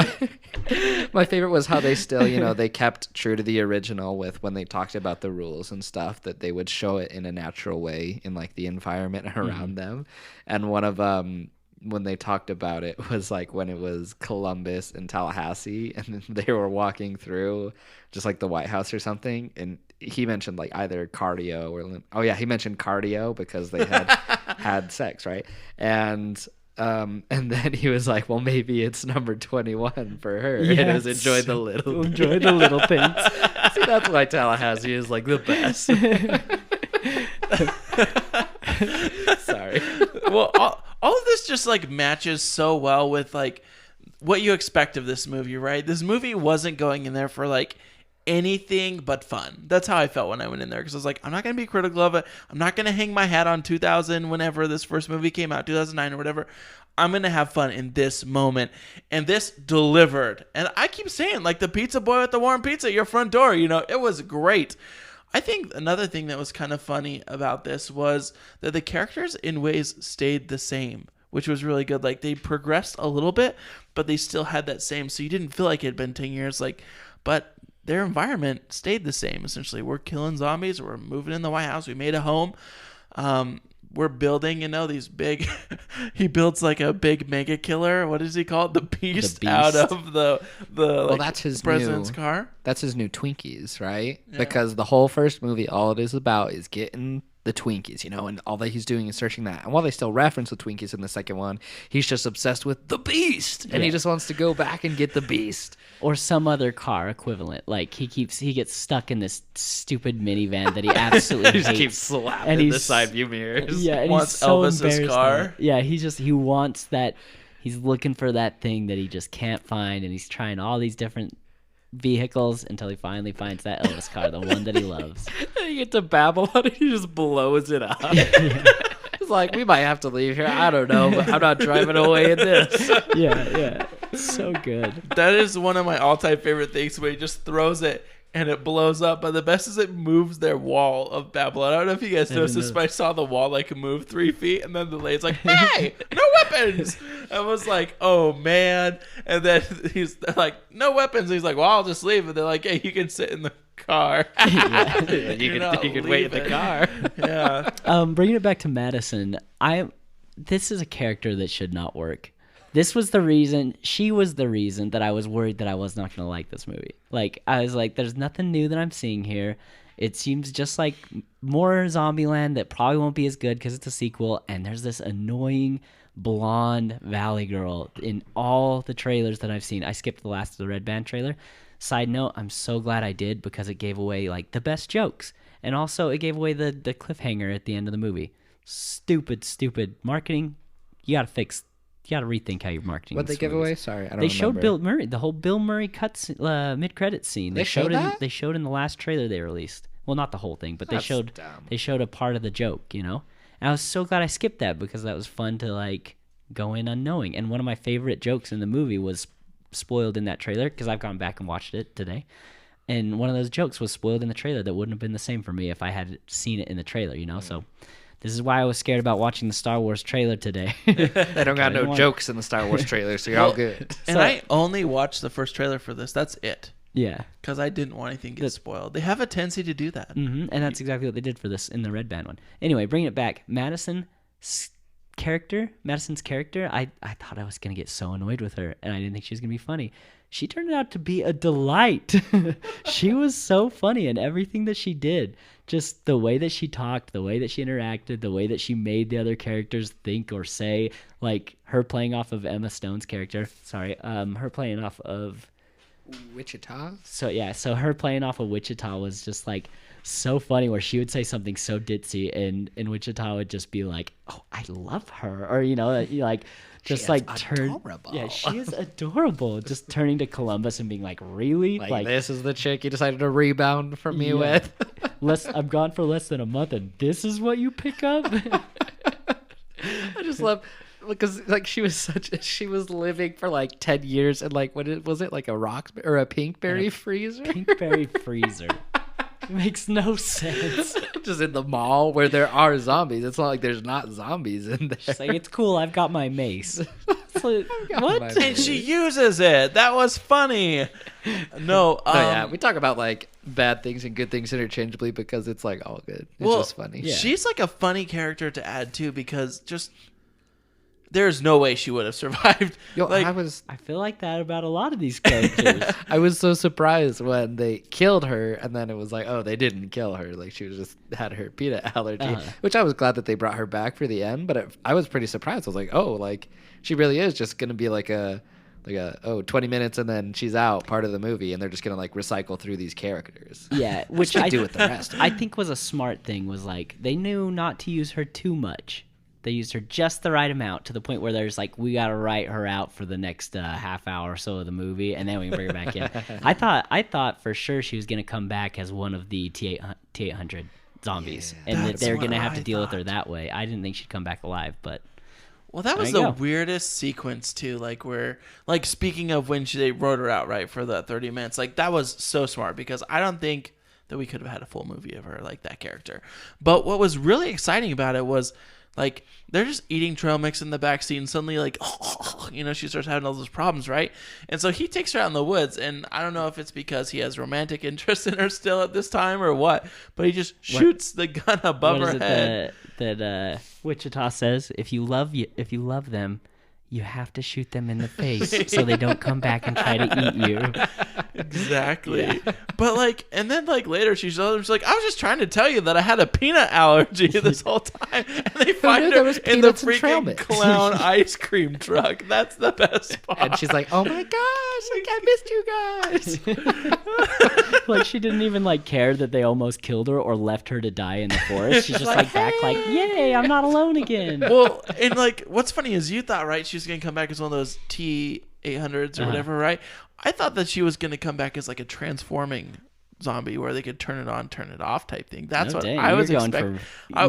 my favorite was how they still, they kept true to the original with when they talked about the rules and stuff, that they would show it in a natural way in like the environment around them. And one of when they talked about it was like when it was Columbus and Tallahassee, and then they were walking through just like the White House or something, and he mentioned like either cardio or he mentioned cardio because they had had sex, right? And then he was like, well, maybe it's number 21 for her. And it was enjoy the little things. See, that's why Tallahassee is like the best. Sorry. Well, all of this just like matches so well with like what you expect of this movie, right? This movie wasn't going in there for like anything but fun. That's how I felt when I went in there, because I was like, I'm not going to be critical of it. I'm not going to hang my hat on 2000 whenever this first movie came out, 2009 or whatever. I'm going to have fun in this moment. And this delivered. And I keep saying, like, the pizza boy with the warm pizza at your front door, it was great. I think another thing that was kind of funny about this was that the characters in ways stayed the same, which was really good. Like, they progressed a little bit, but they still had that same. So you didn't feel like it had been 10 years. But their environment stayed the same, essentially. We're killing zombies. We're moving in the White House. We made a home. We're building, these big... he builds like a big mega killer. What does he call it? The Beast, out of the that's his president's car. That's his new Twinkies, right? Yeah. Because the whole first movie, all it is about is getting the Twinkies, and all that he's doing is searching that. And while they still reference the Twinkies in the second one, he's just obsessed with the Beast, and he just wants to go back and get the Beast or some other car equivalent. Like he gets stuck in this stupid minivan that he absolutely hates. He just keeps slapping the side view mirrors. Yeah, and wants he's so Elvis's car. Yeah, he wants that. He's looking for that thing that he just can't find, and he's trying all these different vehicles until he finally finds that Elvis car, the one that he loves. And you get to Babylon and he just blows it up. It's like, we might have to leave here. I don't know, but I'm not driving away in this. Yeah. So good. That is one of my all-time favorite things, where he just throws it and it blows up. But the best is it moves their wall of Babylon. I don't know if you guys noticed this, but I saw the wall like move 3 feet, and then the lady's like, hey, no weapons. I was like, oh man. And then he's like, no weapons. And he's like, well, I'll just leave. And they're like, hey, you can sit in the car. You can wait in the car. Yeah. Bringing it back to Madison, this is a character that should not work. This was the reason, she was the reason that I was worried that I was not going to like this movie. Like, I was like, there's nothing new that I'm seeing here. It seems just like more Zombieland that probably won't be as good because it's a sequel. And there's this annoying blonde Valley girl in all the trailers that I've seen. I skipped the last of the Red Band trailer. Side note, I'm so glad I did, because it gave away like the best jokes. And also it gave away the cliffhanger at the end of the movie. Stupid marketing. You got to rethink how you're marketing. What they give away? Sorry, I don't remember. They showed Bill Murray, the whole Bill Murray cuts mid-credit scene. They showed that? They showed in the last trailer they released. Well, not the whole thing, but That's they showed dumb. They showed a part of the joke, And I was so glad I skipped that, because that was fun to like go in unknowing. And one of my favorite jokes in the movie was spoiled in that trailer, because I've gone back and watched it today. And one of those jokes was spoiled in the trailer that wouldn't have been the same for me if I had seen it in the trailer, So this is why I was scared about watching the Star Wars trailer today. They don't got no jokes in the Star Wars trailer, so you're all good. And I only watched the first trailer for this. That's it. Yeah. Because I didn't want anything to get spoiled. They have a tendency to do that. Mm-hmm. And that's exactly what they did for this in the Red Band one. Anyway, bringing it back, Madison's character, I thought I was going to get so annoyed with her, and I didn't think she was going to be funny. She turned out to be a delight. She was so funny in everything that she did. Just the way that she talked, the way that she interacted, the way that she made the other characters think or say, like her playing off of Emma Stone's character. Her playing off of Wichita. So her playing off of Wichita was just like so funny, where she would say something so ditzy, and Wichita would just be like, "Oh, I love her," or like just like adorable. Yeah, she is adorable. Just turning to Columbus and being like, "Really? Like this is the chick you decided to rebound from me with." I'm gone for less than a month, and this is what you pick up. I just love, because like she was living for like 10 years, and like was it like a pinkberry freezer? Pinkberry freezer. makes no sense. Just in the mall where there are zombies. It's not like there's not zombies in there. She's like, it's cool. I've got my mace. It's like, what? And she uses it. That was funny. No. Yeah, we talk about like bad things and good things interchangeably because it's like all good. It's just funny. yeah. She's like a funny character to add too because just there's no way she would have survived. Yo, like, I feel like that about a lot of these characters. I was so surprised when they killed her, and then it was like, oh, they didn't kill her. Like she was just had her peanut allergy, which I was glad that they brought her back for the end. But I was pretty surprised. I was like, oh, like she really is just gonna be like a 20 minutes and then she's out part of the movie, and they're just gonna like recycle through these characters. Yeah, which I I do with the rest. I think was a smart thing. Was like they knew not to use her too much. They used her just the right amount to the point where there's like, we got to write her out for the next half hour or so of the movie, and then we can bring her back in. I thought for sure she was going to come back as one of the T-800 zombies, and that they're going to have to deal with her that way. I didn't think she'd come back alive, but... Well, that was the weirdest sequence, too, like where, like speaking of when they wrote her out, right, for the 30 minutes, like that was so smart because I don't think that we could have had a full movie of her like that character. But what was really exciting about it was... like, they're just eating trail mix in the backseat, and suddenly, like, she starts having all those problems, right? And so he takes her out in the woods, and I don't know if it's because he has romantic interest in her still at this time or what, but he just shoots the gun above her head. That Wichita says, if you love them, you have to shoot them in the face so they don't come back and try to eat you. Exactly. Yeah. But like, and then like later she's like, I was just trying to tell you that I had a peanut allergy this whole time. And they find her in the freaking clown ice cream truck. That's the best part. And she's like, oh my gosh, like, I missed you guys. Like she didn't even like care that they almost killed her or left her to die in the forest. She's just like back like, yay, I'm not alone again. Well, and like, what's funny is you thought, right, she's going to come back as one of those T-800s or whatever, right? I thought that she was going to come back as like a transforming zombie where they could turn it on, turn it off type thing. That's what I was expecting.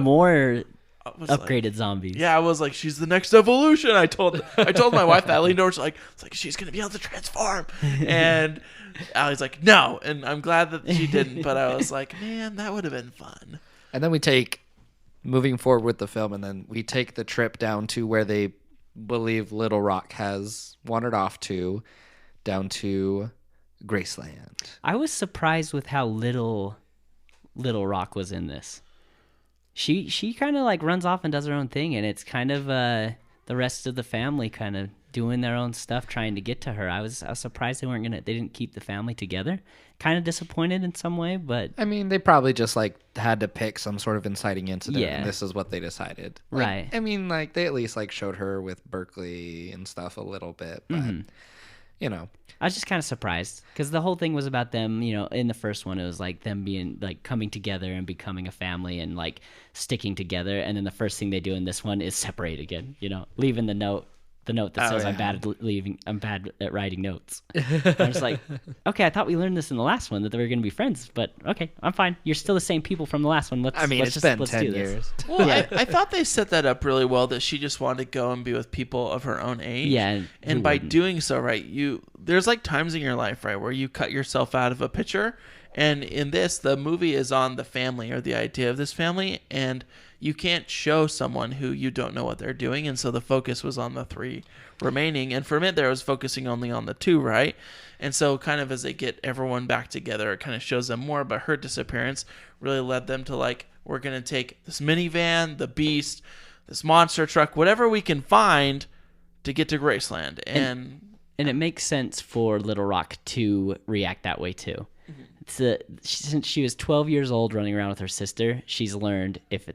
More upgraded zombies. Yeah, I was like, she's the next evolution. I told my wife that. I leaned over, she's like, she's going to be able to transform. And Allie's like, no. And I'm glad that she didn't. But I was like, man, that would have been fun. And then moving forward with the film, and then we take the trip down to where they believe Little Rock has wandered off to, down to Graceland. I was surprised with how little Rock was in this. She kind of like runs off and does her own thing, and it's kind of the rest of the family kind of doing their own stuff trying to get to her. I was surprised they didn't keep the family together. Kind of disappointed in some way, but I mean, they probably just like had to pick some sort of inciting incident, and this is what they decided. Like, right. I mean, like they at least like showed her with Berkeley and stuff a little bit, but I was just kind of surprised because the whole thing was about them, in the first one, it was like them being like coming together and becoming a family and like sticking together. And then the first thing they do in this one is separate again, leaving the note that says, I'm bad at writing notes. I'm just like, okay, I thought we learned this in the last one that they were going to be friends, but okay, I'm fine. You're still the same people from the last one. It's been 10 years. Well, yeah. I thought they set that up really well that she just wanted to go and be with people of her own age. Yeah. And by doing so, right, there's like times in your life, right, where you cut yourself out of a picture. And in this, the movie is on the family or the idea of this family, and you can't show someone who you don't know what they're doing, and so the focus was on the three remaining. And for a minute there, I was focusing only on the two, right? And so kind of as they get everyone back together, it kind of shows them more, but her disappearance really led them to like, we're going to take this minivan, the beast, this monster truck, whatever we can find to get to Graceland. And it makes sense for Little Rock to react that way too. Since she was 12 years old running around with her sister, she's learned if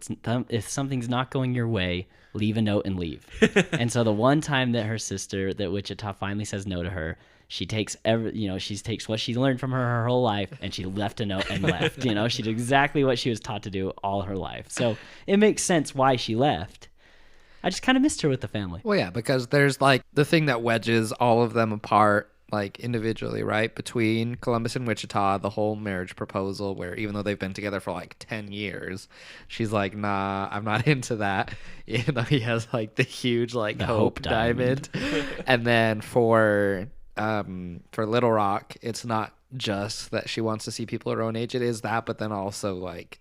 something's not going your way, leave a note and leave. And so the one time that that Wichita finally says no to her, she takes she takes what she learned from her whole life, and she left a note and left. She did exactly what she was taught to do all her life. So it makes sense why she left. I just kind of missed her with the family. Well, yeah, because there's like the thing that wedges all of them apart, like individually, right? Between Columbus and Wichita, the whole marriage proposal, where even though they've been together for like 10 years, she's like, nah, I'm not into that. Even though he has like the huge like hope diamond. And then for for Little Rock, it's not just that she wants to see people her own age. It is that, but then also like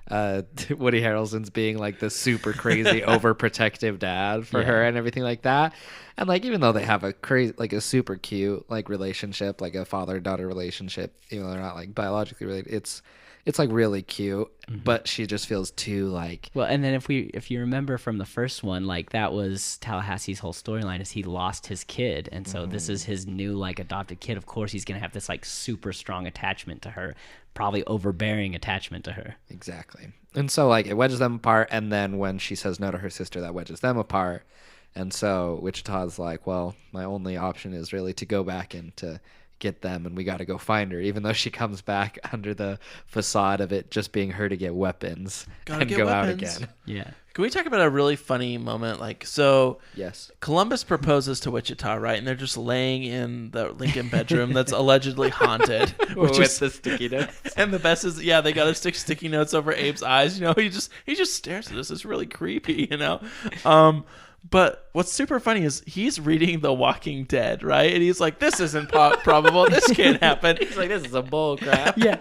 Woody Harrelson's being like the super crazy overprotective dad for her and everything like that. And like even though they have a crazy like a super cute like relationship, like a father-daughter relationship, even though they're not like biologically related, it's like really cute, but she just feels too like. Well, and then if you remember from the first one, like that was Tallahassee's whole storyline is he lost his kid, and so this is his new like adopted kid. Of course, he's gonna have this like super strong attachment to her, probably overbearing attachment to her. Exactly, and so like it wedges them apart, and then when she says no to her sister, that wedges them apart, and so Wichita's like, well, my only option is really to go back and to get them, and we got to go find her, even though she comes back under the facade of it just being her to get weapons and go out again. Yeah. Can we talk about a really funny moment? Like, so Yes. Columbus proposes to Wichita, right? And they're just laying in the Lincoln bedroom that's allegedly haunted. Which with the sticky notes. And the best is, yeah, they got to stick sticky notes over Abe's eyes. You know, he just stares at us. It's really creepy, you know? But what's super funny is he's reading The Walking Dead, right? And he's like, this isn't probable. This can't happen. He's like, this is a bull crap. Yeah.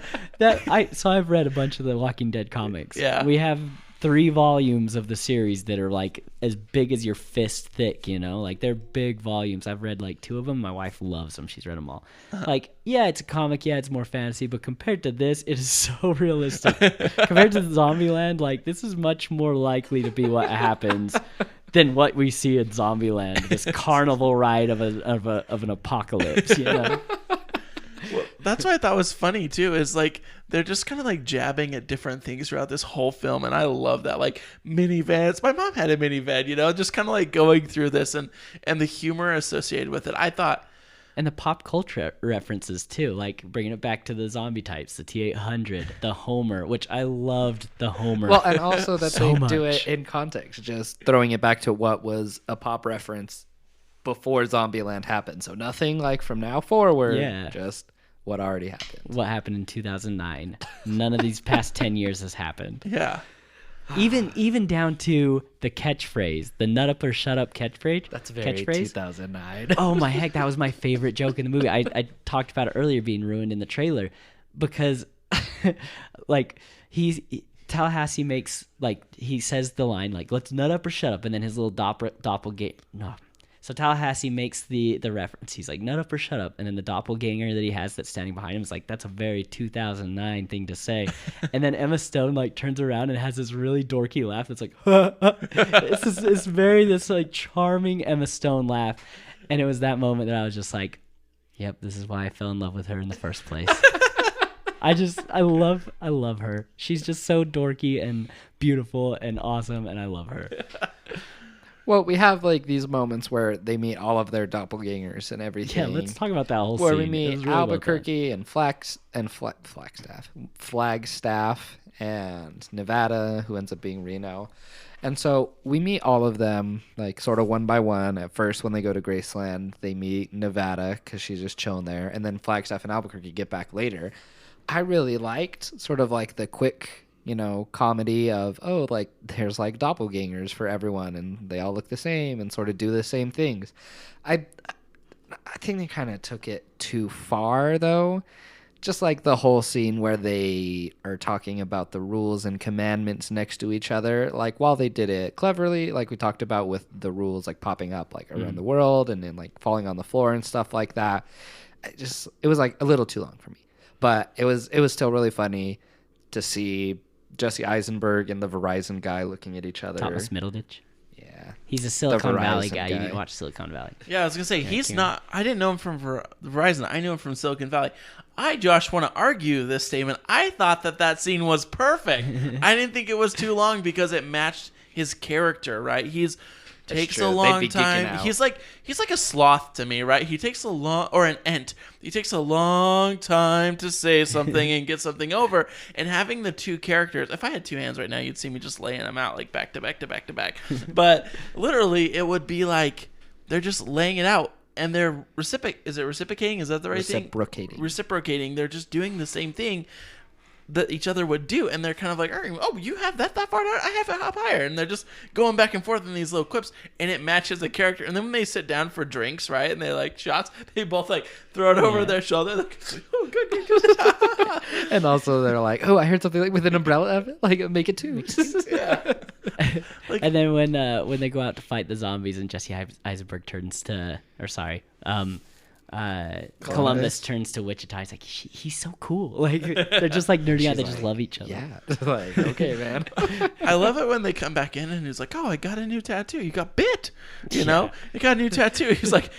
So I've read a bunch of the Walking Dead comics. Yeah. We have 3 volumes of the series that are like as big as your fist thick, you know? Like they're big volumes. I've read like 2 of them. My wife loves them. She's read them all. Like, yeah, it's a comic. Yeah, it's more fantasy. But compared to this, it is so realistic. Compared to Zombieland, like this is much more likely to be what happens than what we see in Zombieland, this carnival ride of an apocalypse, you know? Well, that's what I thought was funny too, is like they're just kind of like jabbing at different things throughout this whole film, and I love that. Like minivans, my mom had a minivan, you know, just kind of like going through this and the humor associated with it. I thought, and the pop culture references too, like bringing it back to the zombie types, the T-800, the Homer, which I loved the Homer. Well, and also that so they do much. it in context, just throwing it back to what was a pop reference before Zombieland happened. So nothing like from now forward, just what already happened. What happened in 2009. None of these past 10 years has happened. yeah. Even down to the catchphrase, the nut up or shut up catchphrase. That's very catchphrase. 2009. Oh my heck, that was my favorite joke in the movie. I talked about it earlier being ruined in the trailer because like Tallahassee makes like he says the line like let's nut up or shut up, and then his little doppelganger. No. So Tallahassee makes the reference. He's like, nut up or shut up. And then the doppelganger that he has that's standing behind him is like, that's a very 2009 thing to say. And then Emma Stone like turns around and has this really dorky laugh. That's like, it's very this like charming Emma Stone laugh. And it was that moment that I was just like, yep, this is why I fell in love with her in the first place. I love her. She's just so dorky and beautiful and awesome, and I love her. Well, we have like these moments where they meet all of their doppelgangers and everything. Yeah, let's talk about that whole where scene. we It meet was really well done. Albuquerque and Flagstaff and Nevada, who ends up being Reno. And so we meet all of them like sort of one by one. At first, when they go to Graceland, they meet Nevada because she's just chilling there, and then Flagstaff and Albuquerque get back later. I really liked sort of like the quick, you know, comedy of, oh, like there's like doppelgangers for everyone and they all look the same and sort of do the same things. I think they kind of took it too far though. Just like the whole scene where they are talking about the rules and commandments next to each other. Like while they did it cleverly, like we talked about with the rules like popping up like around the world and then like falling on the floor and stuff like that. It was like a little too long for me. But it was still really funny to see Jesse Eisenberg and the Verizon guy looking at each other. Thomas Middleditch. Yeah. He's a Silicon Valley Verizon guy. You guy. need to watch Silicon Valley. Yeah, I was gonna say he's Karen. not. I didn't know him from Verizon. I knew him from Silicon Valley. Josh, want to argue this statement. I thought that scene was perfect. I didn't think it was too long because it matched his character. Right? Takes true. a They'd long be geeking time. out. He's like a sloth to me, right? He takes a long, or an ant. He takes a long time to say something and get something over. And having the two characters, if I had 2 hands right now, you'd see me just laying them out like back to back to back to back. But literally, it would be like they're just laying it out, and they're reciprocating. Is that the right thing? Reciprocating. Reciprocating. They're just doing the same thing. that each other would do, and they're kind of like, oh, you have that far down, I have it up higher, and they're just going back and forth in these little quips, and it matches the character. And then when they sit down for drinks, right, and they like shots, they both like throw it over their shoulder, like, oh, good. And also they're like, oh, I heard something like with an umbrella, like make it two. Yeah. And then when they go out to fight the zombies and Jesse Eisenberg turns to, Columbus turns to Wichita. He's like, he's so cool. Like they're just like nerding out. They just love each other. Yeah. Like, okay, man. I love it when they come back in and he's like, oh, I got a new tattoo. You got bit. You know, you got a new tattoo. He's like,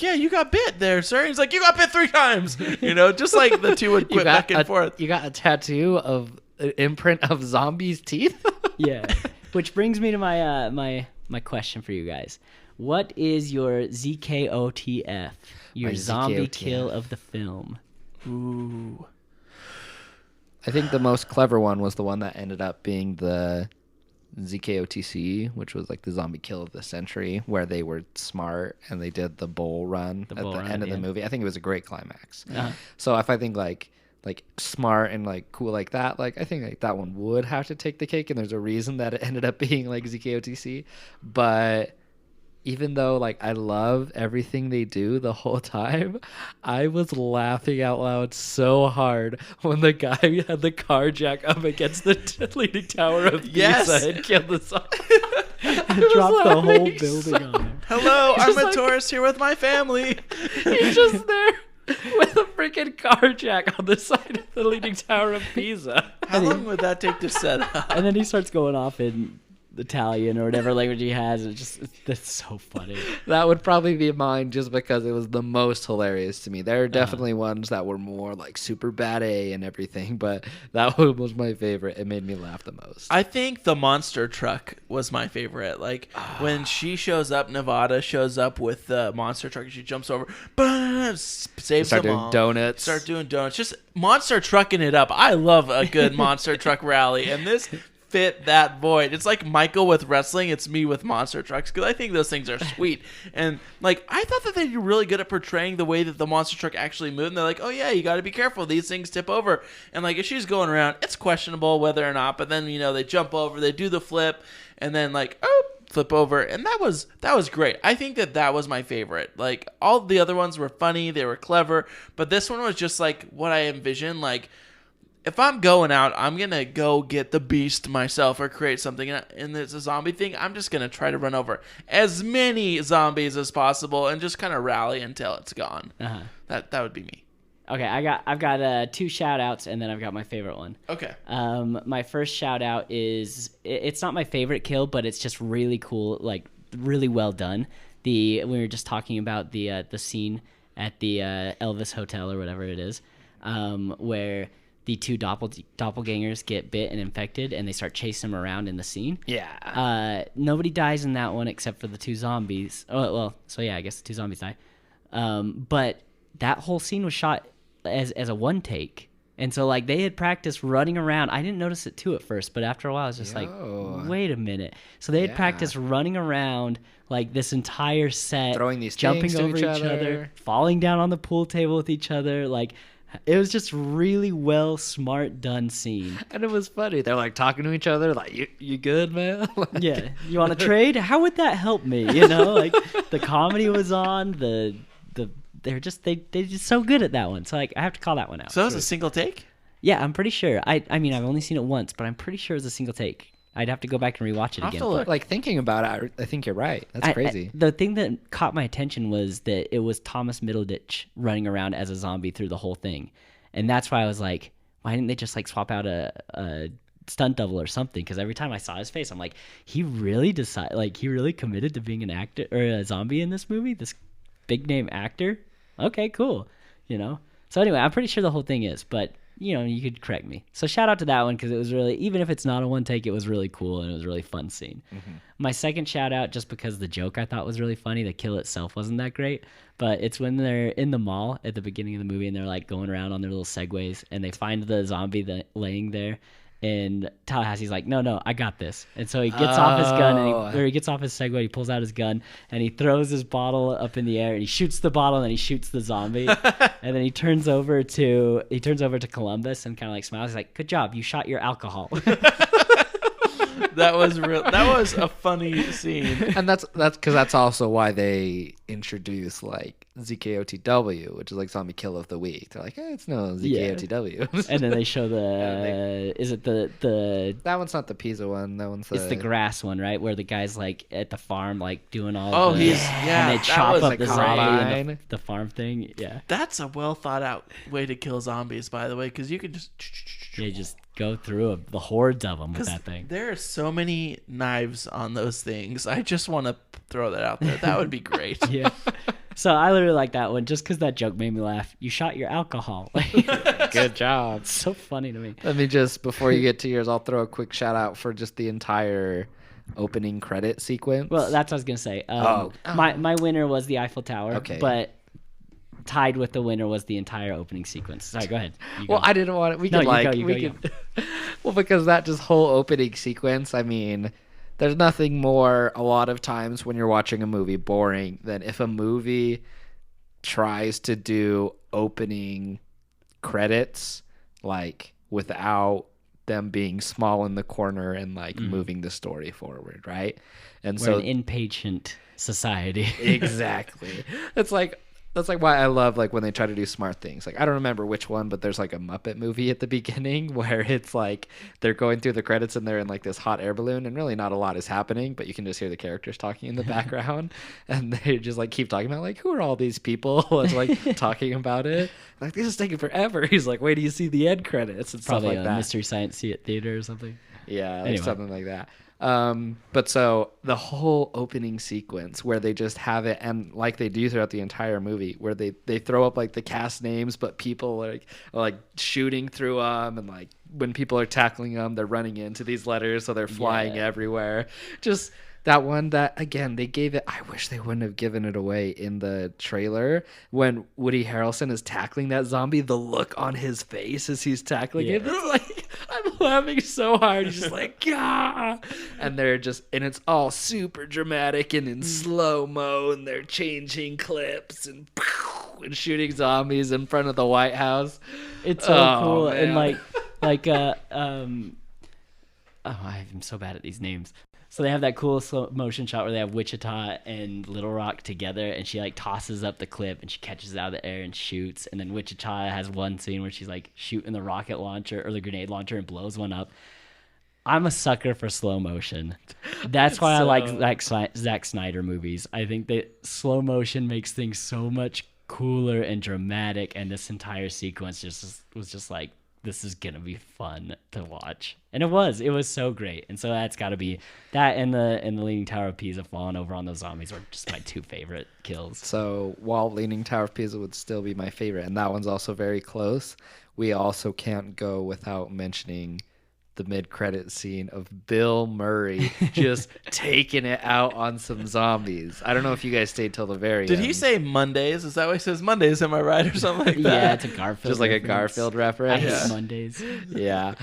yeah, you got bit there, sir. He's like, you got bit 3 times. You know, just like the two would quit back and forth. You got a tattoo of an imprint of zombies' teeth? Yeah. Which brings me to my my question for you guys. What is your ZKOTF? Your My zombie ZKOTF. kill of the film. Ooh. I think the most clever one was the one that ended up being the ZKOTC, which was like the zombie kill of the century, where they were smart and they did the bull run at the end of the movie. I think it was a great climax. Uh-huh. So if I think like smart and like cool like that, like I think like that one would have to take the cake, and there's a reason that it ended up being like ZKOTC. But even though like I love everything they do the whole time, I was laughing out loud so hard when the guy had the car jack up against the leaning tower of Pisa and killed the zombie. It dropped the whole building on him. Hello, I'm a like- tourist here with my family. He's just there with a freaking car jack on the side of the leaning tower of Pisa. How long would that take to set up? And then he starts going off in Italian or whatever language he has. That's so funny. That would probably be mine just because it was the most hilarious to me. There are definitely ones that were more like super bad A and everything, but that one was my favorite. It made me laugh the most. I think the monster truck was my favorite. Like when she shows up, Nevada shows up with the monster truck and she jumps over, saves Start them doing all. donuts. Start doing donuts. Just monster trucking it up. I love a good monster truck rally, and this fit that void. It's like Michael with wrestling. It's me with monster trucks, because I think those things are sweet. And like I thought that they were really good at portraying the way that the monster truck actually moved. And they're like, oh yeah, you got to be careful. These things tip over. And like if she's going around, it's questionable whether or not. But then they jump over, they do the flip, and then like flip over, and that was great. I think that was my favorite. Like all the other ones were funny, they were clever, but this one was just like what I envisioned. Like if I'm going out, I'm going to go get the beast myself or create something, and it's a zombie thing, I'm just going to try to run over as many zombies as possible and just kind of rally until it's gone. Uh-huh. That would be me. Okay, I've got 2 shout outs, and then I've got my favorite one. Okay. My first shout out is, it's not my favorite kill, but it's just really cool, like really well done. We were just talking about the scene at the Elvis Hotel or whatever it is, where the 2 doppelgangers get bit and infected, and they start chasing them around in the scene. Yeah. Nobody dies in that one except for the 2 zombies. Oh well, so yeah, I guess the 2 zombies die. But that whole scene was shot as a one take, and so like they had practiced running around. I didn't notice it too at first, but after a while I was just like, wait a minute. So they had practiced running around like this entire set, Throwing these jumping things to over each each other, other. falling down on the pool table with each other. Like it was just really smart done scene. And it was funny. They're like talking to each other, like, you good, man? Like, Yeah, you want to trade? How would that help me? Like the comedy was on. They're just so good at that one. So like I have to call that one out. So that was a single take? Yeah, I'm pretty sure. I mean, I've only seen it once, but I'm pretty sure it was a single take. I'd have to go back and rewatch it I'll have again. to look. like thinking about it, I think you're right. That's crazy. The thing that caught my attention was that it was Thomas Middleditch running around as a zombie through the whole thing, and that's why I was like, why didn't they just like swap out a stunt double or something? Because every time I saw his face, I'm like, he really committed to being an actor or a zombie in this movie. This big name actor. Okay, cool. So anyway, I'm pretty sure the whole thing is, but you could correct me. So shout out to that one, because it was really, even if it's not a one take, it was really cool and it was a really fun scene. Mm-hmm. My second shout out, just because the joke I thought was really funny, the kill itself wasn't that great, but it's when they're in the mall at the beginning of the movie and they're like going around on their little segways and they find the zombie laying there, And Tallahassee's like, no, I got this. And so he gets off his gun, or he gets off his Segway, he pulls out his gun, and he throws his bottle up in the air, and he shoots the bottle, and then he shoots the zombie. And then he turns over to Columbus and kind of like smiles. He's like, good job, you shot your alcohol. That was real. That was a funny scene. And that's because that's also why they introduce like ZKOTW, which is like Zombie Kill of the Week. They're like, it's no ZKOTW. And then they show is it the that one's not the pizza one. That one's it's the grass one, right? Where the guy's like at the farm, like doing all. Oh, and yeah, they that chop was up like the zombie and the farm thing. Yeah, that's a well thought out way to kill zombies, by the way, because you could just just go through the hordes of them with that thing. There are so many knives on those things. I just want to throw that out there. That would be great. Yeah. So I literally like that one just because that joke made me laugh. You shot your alcohol. Good job. It's so funny to me. Let me just, before you get to yours, I'll throw a quick shout out for just the entire opening credit sequence. Well, that's what I was going to say. My winner was the Eiffel Tower. Okay. But tied with the winner was the entire opening sequence. Sorry, go ahead. Well, I didn't want it. We could well, because that just whole opening sequence, I mean, there's nothing more a lot of times when you're watching a movie boring than if a movie tries to do opening credits like without them being small in the corner and like moving the story forward, right? And We're an impatient society. Exactly. That's like why I love like when they try to do smart things. Like I don't remember which one, but there's like a Muppet movie at the beginning where it's like they're going through the credits and they're in like this hot air balloon and really not a lot is happening, but you can just hear the characters talking in the background and they just like keep talking about like who are all these people and like talking about it. Like this is taking forever. He's like, wait till you see the end credits and Probably stuff like that. Mystery Science Theater or something. Yeah, like Anyway. something like that. But so the whole opening sequence where they just have it, and like they do throughout the entire movie, where they throw up like the cast names, but people are like shooting through them, and like when people are tackling them, they're running into these letters, so they're flying everywhere. Just that one that again they gave it. I wish they wouldn't have given it away in the trailer when Woody Harrelson is tackling that zombie. The look on his face as he's tackling it, it's like I'm laughing so hard. He's just like, "Gah!" And they're just, and it's all super dramatic and in slow mo, and they're changing clips and shooting zombies in front of the White House. It's so cool, man. and I'm so bad at these names. So they have that cool slow motion shot where they have Wichita and Little Rock together, and she like tosses up the clip and she catches it out of the air and shoots. And then Wichita has one scene where she's like shooting the rocket launcher or the grenade launcher and blows one up. I'm a sucker for slow motion. That's why I like Zack Snyder movies. I think that slow motion makes things so much cooler and dramatic, and this entire sequence was just like, this is gonna be fun to watch, and it was so great. And so that's got to be that, and the Leaning Tower of Pisa falling over on those zombies were just my two favorite kills. So while Leaning Tower of Pisa would still be my favorite, and that one's also very close, we also can't go without mentioning the mid-credit scene of Bill Murray just taking it out on some zombies. I don't know if you guys stayed till the very end. Did he say Mondays? Is that why he says Mondays? Am I right, or something like that? Yeah, it's a Garfield. Just like reference. a Garfield I reference. hate Mondays. Yeah.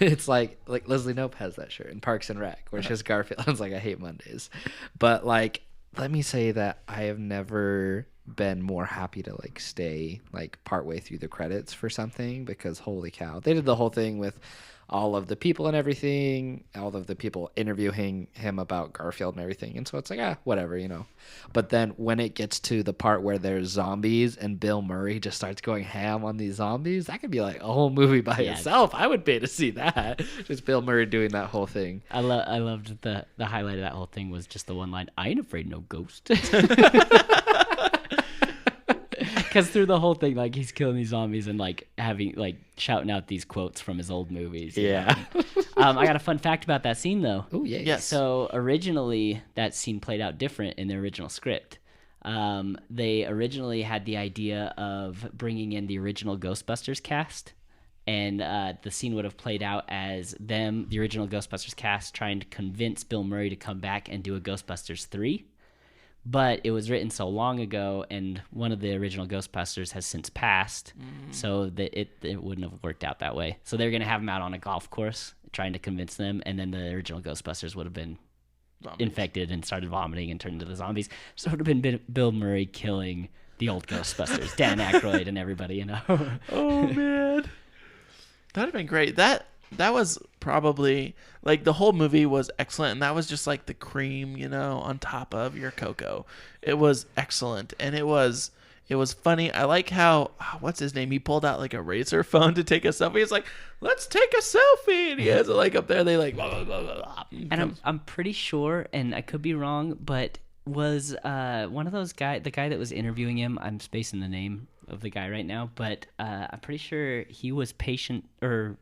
It's like Leslie Knope has that shirt in Parks and Rec where she has Garfield. I was like, I hate Mondays. But like, let me say that I have never been more happy to like stay like partway through the credits for something, because holy cow, they did the whole thing with all of the people and everything, all of the people interviewing him about Garfield and everything. And so it's like, whatever, you know. But then when it gets to the part where there's zombies and Bill Murray just starts going ham on these zombies, that could be like a whole movie by itself. I would pay to see that. Just Bill Murray doing that whole thing. I loved the highlight of that whole thing was just the one line, "I ain't afraid no ghost." Because through the whole thing, like, he's killing these zombies and like having like shouting out these quotes from his old movies. Yeah. I got a fun fact about that scene though. Oh yeah. Yes. So originally that scene played out different in the original script. They originally had the idea of bringing in the original Ghostbusters cast, and the scene would have played out as them, the original Ghostbusters cast, trying to convince Bill Murray to come back and do a Ghostbusters 3. but it was written so long ago, and one of the original Ghostbusters has since passed, so that it wouldn't have worked out that way. So they're going to have him out on a golf course trying to convince them, and then the original Ghostbusters would have been infected and started vomiting and turned into the zombies. So it would have been Bill Murray killing the old Ghostbusters, Dan Aykroyd and everybody, you know. Oh man, that'd have been great. That was probably like the whole movie was excellent, and that was just like the cream, you know, on top of your cocoa. It was excellent, and it was funny. I like how what's his name? He pulled out like a razor phone to take a selfie. He's like, "Let's take a selfie," and he has it like up there. They like, blah, blah, blah, blah, and I'm pretty sure, and I could be wrong, but was one of those the guy that was interviewing him? I'm spacing the name of the guy right now, but I'm pretty sure he was patient or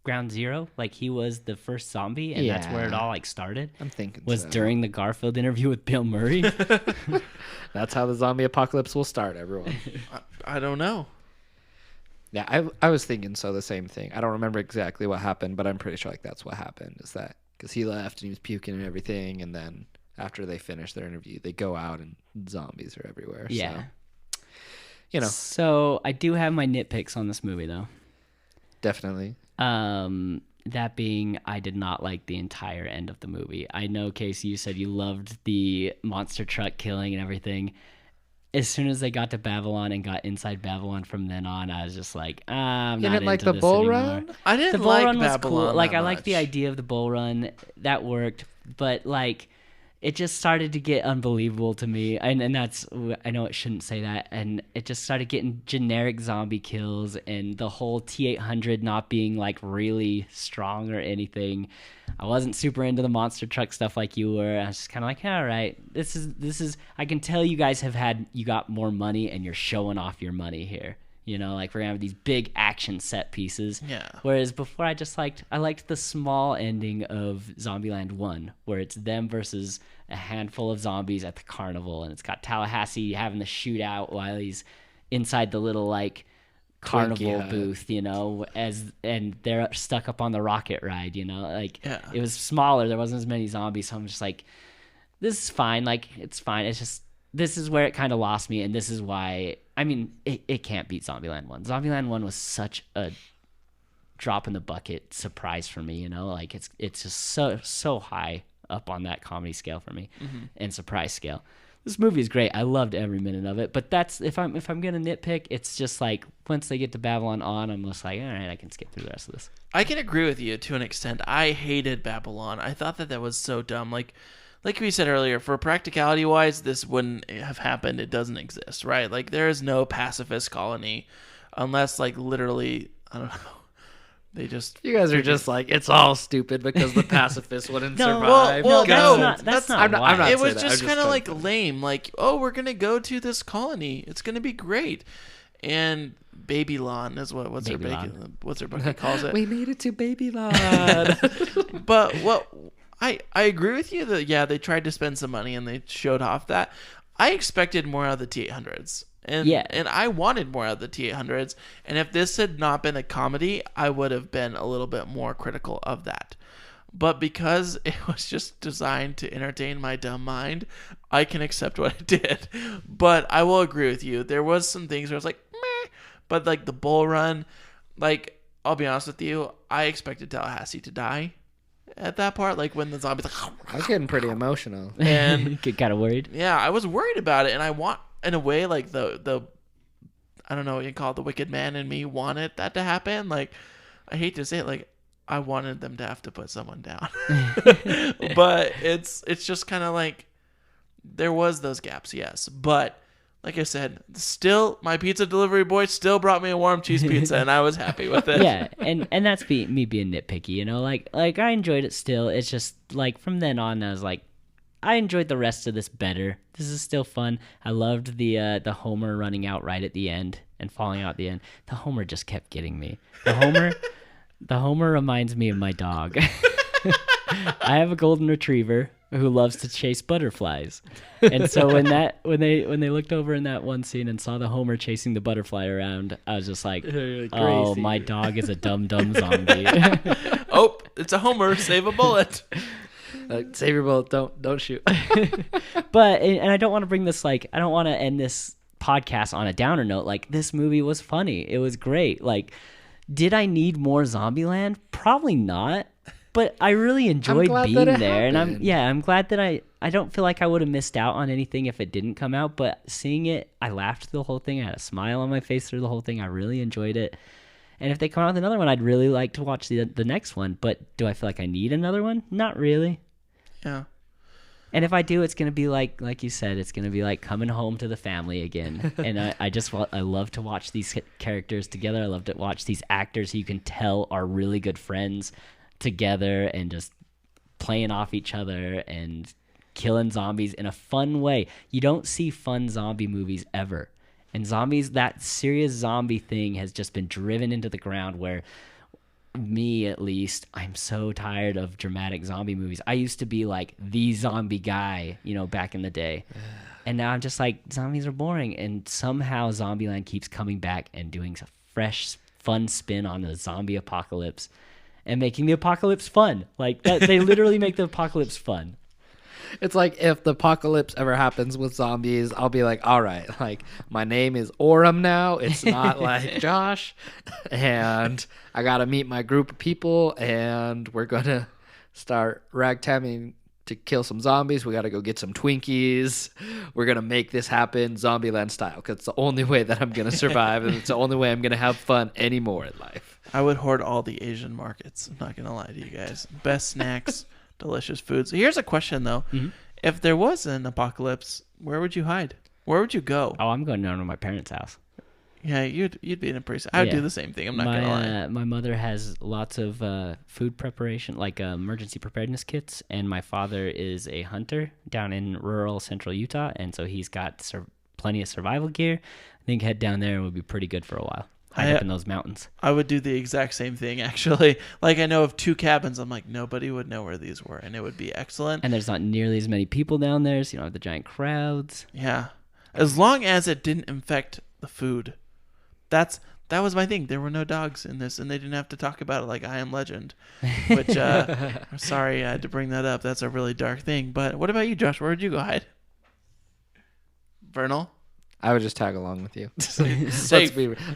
Ground Zero. Like he was the first zombie, and that's where it all like started. I'm thinking was so. During the Garfield interview with Bill Murray. That's how the zombie apocalypse will start, everyone. I don't know. Yeah, I was thinking so, the same thing. I don't remember exactly what happened, but I'm pretty sure like that's what happened. Is that because he left and he was puking and everything, and then after they finish their interview, they go out and zombies are everywhere. Yeah. So, you know. So I do have my nitpicks on this movie, though. Definitely. That being, I did not like the entire end of the movie. I know, Casey, you said you loved the monster truck killing and everything. As soon as they got to Babylon and got inside Babylon from then on, I was just like, I'm You not didn't like into the this bull anymore. run? I didn't The bull like run was Babylon cool. Like that I liked the much. idea of the bull run. That worked, but like it just started to get unbelievable to me. And that's, I know it shouldn't say that. And it just started getting generic zombie kills and the whole T-800 not being like really strong or anything. I wasn't super into the monster truck stuff like you were. I was just kind of like, all right, this is, I can tell you guys you got more money and you're showing off your money here. You know, like we're gonna have these big action set pieces. Yeah. Whereas before I liked the small ending of Zombieland 1, where it's them versus a handful of zombies at the carnival, and it's got Tallahassee having the shootout while he's inside the little like carnival booth, you know, and they're stuck up on the rocket ride, you know, like it was smaller. There wasn't as many zombies, so I'm just like, this is fine. Like it's fine. It's just this is where it kind of lost me, and this is why. I mean, it can't beat Zombieland 1. Zombieland 1 was such a drop in the bucket surprise for me, you know? Like, it's just so high up on that comedy scale for me and surprise scale. This movie is great. I loved every minute of it. But that's, if I'm going to nitpick, it's just like, once they get to Babylon on, I'm just like, all right, I can skip through the rest of this. I can agree with you to an extent. I hated Babylon. I thought that was so dumb. Like we said earlier, for practicality wise, this wouldn't have happened. It doesn't exist, right? Like there is no pacifist colony unless like literally, I don't know. They just You guys are just like, it's all stupid because the pacifists wouldn't survive. well, no, that's not I'm why. not it saying was that. just I'm kind of trying like to- lame. Like, oh, we're gonna go to this colony. It's gonna be great. And Babylon is what's her Becky calls it. We made it to Babylon. But what I agree with you that they tried to spend some money and they showed off that. I expected more out of the T-800s. And I wanted more out of the T-800s. And if this had not been a comedy, I would have been a little bit more critical of that. But because it was just designed to entertain my dumb mind, I can accept what it did. But I will agree with you. There was some things where I was like, meh. But like the bull run, like, I'll be honest with you, I expected Tallahassee to die at that part. Like when the zombies like, I was getting pretty emotional. and Get kind of worried. yeah, I was worried about it. And I want, in a way, like the I don't know what you call it, the wicked man in me wanted that to happen. Like, I hate to say it, like, I wanted them to have to put someone down. But it's just kind of like, there was those gaps, yes. But like I said, still, my pizza delivery boy still brought me a warm cheese pizza, and I was happy with it. Yeah, and that's me being nitpicky, you know, like I enjoyed it still. It's just like from then on, I was like, I enjoyed the rest of this better. This is still fun. I loved the Homer running out right at the end and falling out at the end. The Homer just kept getting me. The Homer reminds me of my dog. I have a golden retriever who loves to chase butterflies. And so when they looked over in that one scene and saw the Homer chasing the butterfly around, I was just like, oh, my dog is a dumb zombie. Oh, it's a Homer. Save a bullet. Save your bullet. Don't shoot. But and I don't want to bring this I don't want to end this podcast on a downer note. Like, this movie was funny. It was great. Like, did I need more Zombieland? Probably not. But I really enjoyed being there, and I'm glad that I don't feel like I would have missed out on anything if it didn't come out. But seeing it, I laughed through the whole thing. I had a smile on my face through the whole thing. I really enjoyed it. And if they come out with another one, I'd really like to watch the next one. But do I feel like I need another one? Not really. Yeah. And if I do, it's gonna be like you said, it's gonna be like coming home to the family again. And I love to watch these characters together. I love to watch these actors who you can tell are really good friends together and just playing off each other and killing zombies in a fun way. You don't see fun zombie movies ever. And zombies, that serious zombie thing has just been driven into the ground where, me at least, I'm so tired of dramatic zombie movies. I used to be like the zombie guy, back in the day. And now I'm just like, zombies are boring. And somehow Zombieland keeps coming back and doing a fresh, fun spin on the zombie apocalypse and making the apocalypse fun. Like, that, they literally make the apocalypse fun. It's like, if the apocalypse ever happens with zombies, I'll be like, all right, like, my name is Orem now. It's not like Josh. And I got to meet my group of people, and we're going to start ragtamming to kill some zombies. We got to go get some Twinkies. We're going to make this happen Zombieland style, because it's the only way that I'm going to survive, and it's the only way I'm going to have fun anymore in life. I would hoard all the Asian markets. I'm not going to lie to you guys. Best snacks. Delicious food. So here's a question, though. Mm-hmm. If there was an apocalypse, where would you hide? Where would you go? Oh, I'm going down to my parents' house. Yeah, you'd be in a pretty... I would do the same thing. I'm not going to lie. My mother has lots of food preparation, like emergency preparedness kits, and my father is a hunter down in rural central Utah, and so he's got plenty of survival gear. I think head down there would be pretty good for a while. Hide up in those mountains. I would do the exact same thing, actually. Like, I know of 2 cabins. I'm like, nobody would know where these were, and it would be excellent. And there's not nearly as many people down there, so you don't have the giant crowds. Yeah. As long as it didn't infect the food. That was my thing. There were no dogs in this, and they didn't have to talk about it like I Am Legend. Which, sorry, I had to bring that up. That's a really dark thing. But what about you, Josh? Where would you go hide? Vernal? I would just tag along with you.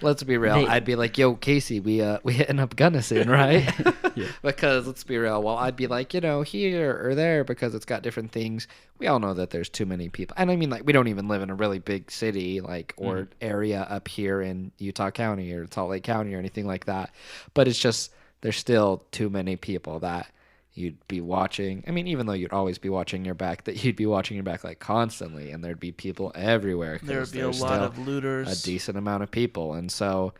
Let's be real. I'd be like, yo, Casey, we hitting up Gunnison, right? Yeah. Because let's be real. Well, I'd be like, here or there, because it's got different things. We all know that there's too many people. And I mean, like, we don't even live in a really big city, like, or area up here in Utah County or Salt Lake County or anything like that. But it's just, there's still too many people that you'd be watching. I mean, even though you'd always be watching your back, that you'd be watching your back like constantly, and there'd be people everywhere. There would be a lot of looters. A decent amount of people. And so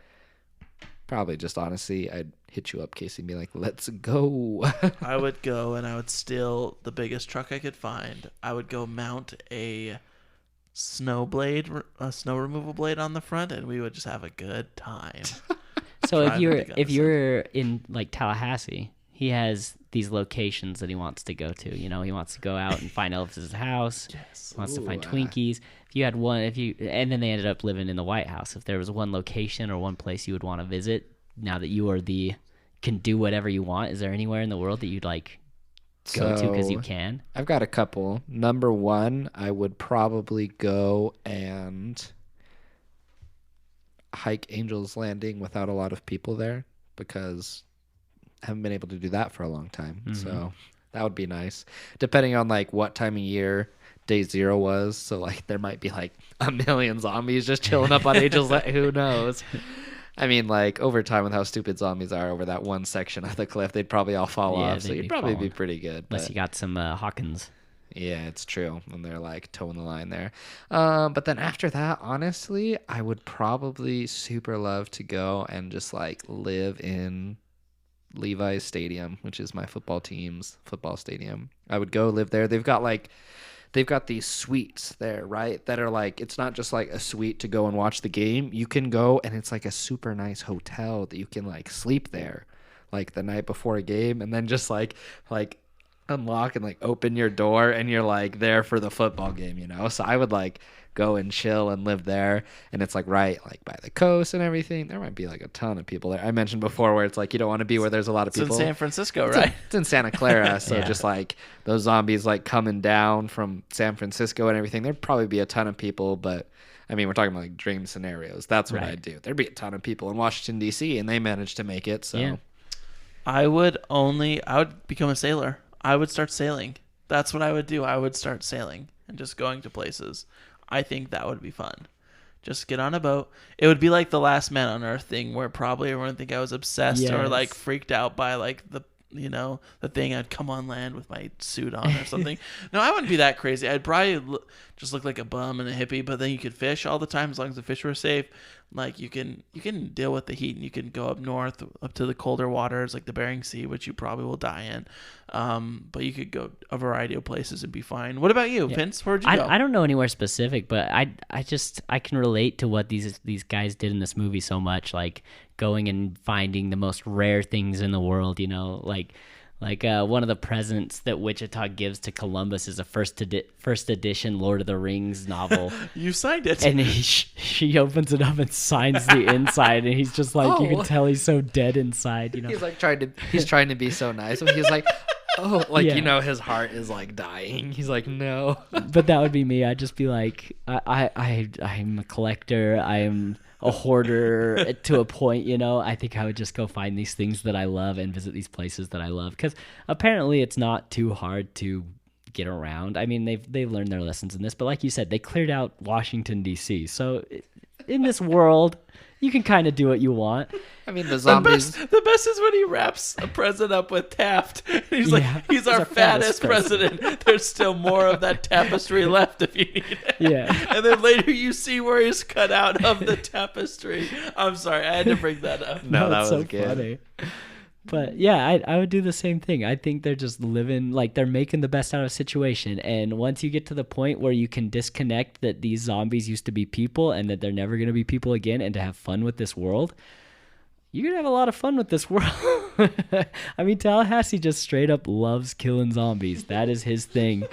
probably just honestly, I'd hit you up, Casey, and be like, let's go. I would go, and I would steal the biggest truck I could find. I would go mount a snow removal blade on the front, and we would just have a good time. So if you're in like Tallahassee, he has these locations that he wants to go to. He wants to go out and find Elvis's house. Yes. He wants to find Twinkies. If you had one, and then they ended up living in the White House. If there was one location or one place you would want to visit, now that you are can do whatever you want, is there anywhere in the world that you'd like go to because you can? I've got a couple. Number one, I would probably go and hike Angel's Landing without a lot of people there, because I haven't been able to do that for a long time. Mm-hmm. So that would be nice. Depending on like what time of year day 0 was. So like there might be like a million zombies just chilling up on Angel's Landing. Who knows? I mean, like over time with how stupid zombies are over that one section of the cliff, they'd probably all fall off. So you'd probably be pretty good. Unless you got some Hawkins. Yeah, it's true. And they're like towing the line there. But then after that, honestly, I would probably super love to go and just like live in Levi's Stadium, which is my football team's football stadium. I would go live there. They've got these suites there, right? That are like, it's not just like a suite to go and watch the game. You can go and it's like a super nice hotel that you can like sleep there like the night before a game, and then just like unlock and like open your door and you're like there for the football game, you know? So I would like go and chill and live there, and it's like right like by the coast and everything. There might be like a ton of people there. I mentioned before where it's like you don't want to be where there's a lot of It's in people. San Francisco, right? It's in Santa Clara, so Yeah. just like those zombies like coming down from San Francisco and everything, there'd probably be a ton of people, but I mean, we're talking about like dream scenarios. That's what Right. I'd do. There'd be a ton of people in Washington D.C. and they managed to make it. So Yeah. I would become a sailor. I would start sailing. That's what I would do. I would start sailing and just going to places. I think that would be fun. Just get on a boat. It would be like the Last Man on Earth thing where probably everyone would think I was obsessed or like Yes. freaked out by like the thing. I'd come on land with my suit on or something. No, I wouldn't be that crazy. I'd probably just look like a bum and a hippie, but then you could fish all the time as long as the fish were safe. Like you can deal with the heat and you can go up north up to the colder waters like the Bering Sea, which you probably will die in. But you could go a variety of places and be fine. What about you, Vince? Where'd you go? I don't know anywhere specific, but I can relate to what these guys did in this movie so much, like going and finding the most rare things in the world, you know, like one of the presents that Wichita gives to Columbus is a first edition Lord of the Rings novel. You signed it. And she opens it up and signs the inside, and he's just like, you can tell he's so dead inside, you know. he's like trying to be be so nice. And he's like, oh, like, Yeah. you know, his heart is like dying. He's like, no. But that would be me. I'd just be like, I'm a collector. I am a hoarder to a point, you know. I think I would just go find these things that I love and visit these places that I love, because apparently it's not too hard to get around. I mean, they've learned their lessons in this, but like you said, they cleared out Washington D.C. So in this world, you can kind of do what you want. I mean, the zombies. The best is when he wraps a present up with Taft. He's like, Yeah, he's our fattest president. There's still more of that tapestry left if you need it. Yeah. And then later you see where he's cut out of the tapestry. I'm sorry, I had to bring that up. No, that it's was so good. funny. But yeah, I would do the same thing. I think they're just living, like they're making the best out of a situation. And once you get to the point where you can disconnect that these zombies used to be people and that they're never going to be people again, and to have fun with this world, you're going to have a lot of fun with this world. I mean, Tallahassee just straight up loves killing zombies. That is his thing,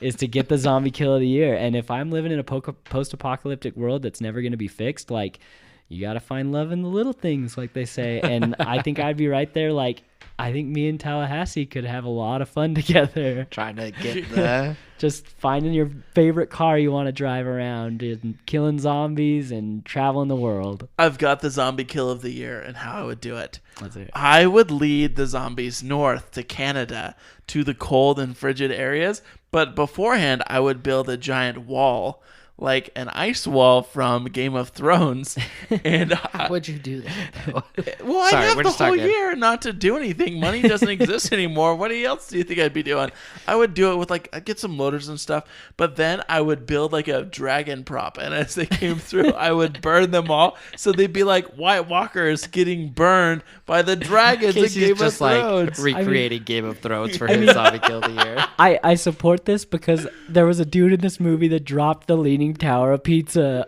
is to get the zombie kill of the year. And if I'm living in a post-apocalyptic world that's never going to be fixed, like, you got to find love in the little things, like they say. And I think I'd be right there. Like, I think me and Tallahassee could have a lot of fun together. Trying to get the. Just finding your favorite car you want to drive around and killing zombies and traveling the world. I've got the zombie kill of the year and how I would do it. Let's hear it. I would lead the zombies north to Canada, to the cold and frigid areas. But beforehand, I would build a giant wall, like an ice wall from Game of Thrones. And How would you do that, though? well, I Sorry, have we're the just whole talking- year not to do anything. Money doesn't exist anymore. What else do you think I'd be doing? I would do it with I'd get some loaders and stuff, but then I would build like a dragon prop, and as they came through, I would burn them all, so they'd be like White Walkers getting burned by the dragons in Casey's Game of just like Thrones. recreating Game of Thrones for his zombie kill of the year. I support this because there was a dude in this movie that dropped the Leaning Tower of Pisa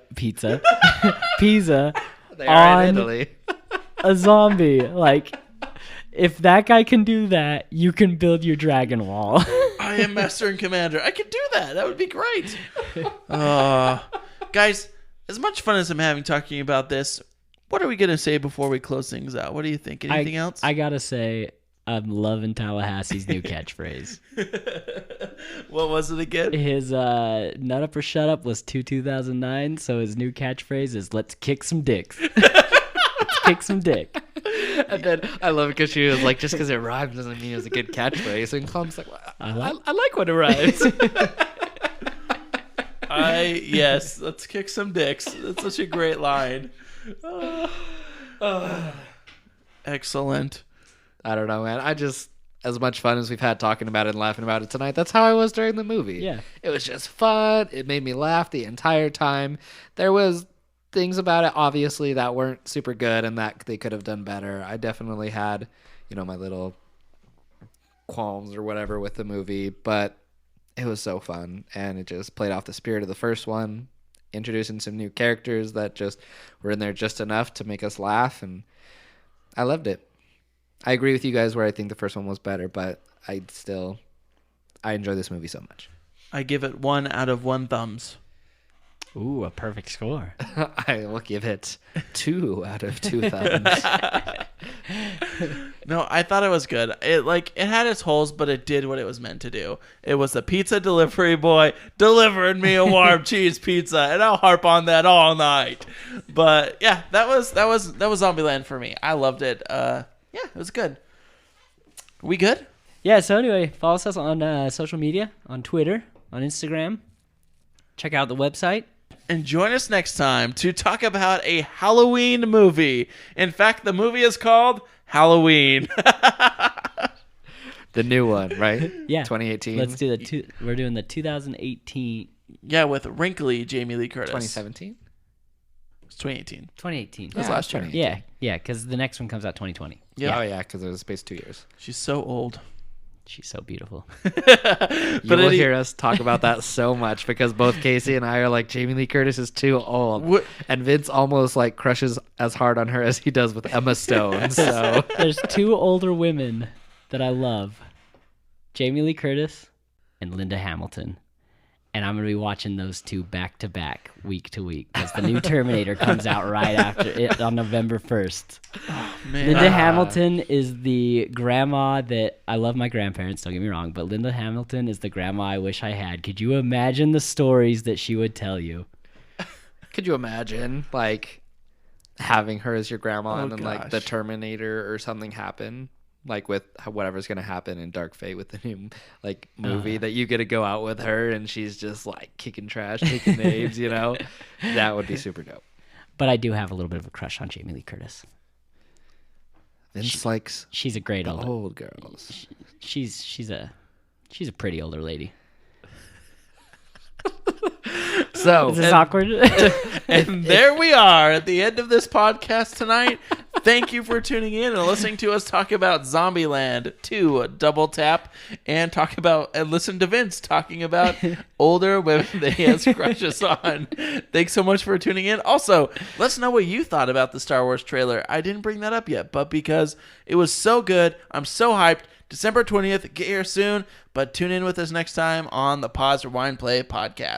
They are in on Italy. a zombie. Like, if that guy can do that, you can build your dragon wall. I am Master and Commander. I could do that. That would be great. Guys, as much fun as I'm having talking about this, what are we going to say before we close things out? What do you think? Anything else? I gotta say, I'm loving Tallahassee's new catchphrase. What was it again? His "Nut Up or Shut Up" was 2009, so his new catchphrase is "Let's kick some dicks." Let's kick some dick. And then I love it because she was like, just because it rhymes doesn't mean it's a good catchphrase. And Clump's like, well, I like when it rhymes. Yes, let's kick some dicks. That's such a great line. Excellent. I don't know, man. As much fun as we've had talking about it and laughing about it tonight, that's how I was during the movie. Yeah. It was just fun. It made me laugh the entire time. There was things about it, obviously, that weren't super good and that they could have done better. I definitely had, my little qualms or whatever with the movie, but it was so fun, and it just played off the spirit of the first one, introducing some new characters that just were in there just enough to make us laugh, and I loved it. I agree with you guys where I think the first one was better, but I'd still I enjoy this movie so much. I give it 1 out of 1 thumbs. Ooh, a perfect score. I will give it 2 out of 2 thumbs. No, I thought it was good. It had its holes, but it did what it was meant to do. It was the pizza delivery boy delivering me a warm cheese pizza, and I'll harp on that all night. But yeah, that was Zombieland for me. I loved it. Yeah, it was good. We good? Yeah, so anyway, follow us on social media, on Twitter, on Instagram. Check out the website. And join us next time to talk about a Halloween movie. In fact, the movie is called Halloween. The new one, right? Yeah. 2018. Let's do we're doing the 2018. Yeah, with wrinkly Jamie Lee Curtis. 2017. It's 2018. 2018. That was last year. 2018. Yeah, because the next one comes out 2020. Yeah. Oh yeah, because it was spaced 2 years. She's so old. She's so beautiful. You will hear us talk about that so much because both Casey and I are like, Jamie Lee Curtis is too old. And Vince almost like crushes as hard on her as he does with Emma Stone. So There's 2 older women that I love. Jamie Lee Curtis and Linda Hamilton. And I'm going to be watching those 2 back to back, week to week, because the new Terminator comes out right after it on November 1st. Oh, man. Linda Hamilton is the grandma that I love my grandparents, don't get me wrong, but Linda Hamilton is the grandma I wish I had. Could you imagine the stories that she would tell you? could you imagine like having her as your grandma and then like the gosh. Terminator or something happen? Like with whatever's gonna happen in Dark Fate with the new like movie that you get to go out with her and she's just like kicking trash, taking names, you know, that would be super dope. But I do have a little bit of a crush on Jamie Lee Curtis. Vince likes She's a great the older. old girls. She's a pretty older lady. So Is this awkward? And there we are at the end of this podcast tonight. Thank you for tuning in and listening to us talk about Zombieland 2 Double Tap and listen to Vince talking about older women that he has crushes on. Thanks so much for tuning in. Also, let us know what you thought about the Star Wars trailer. I didn't bring that up yet, but because it was so good, I'm so hyped. December 20th, get here soon, but tune in with us next time on the Pause Rewind Play podcast.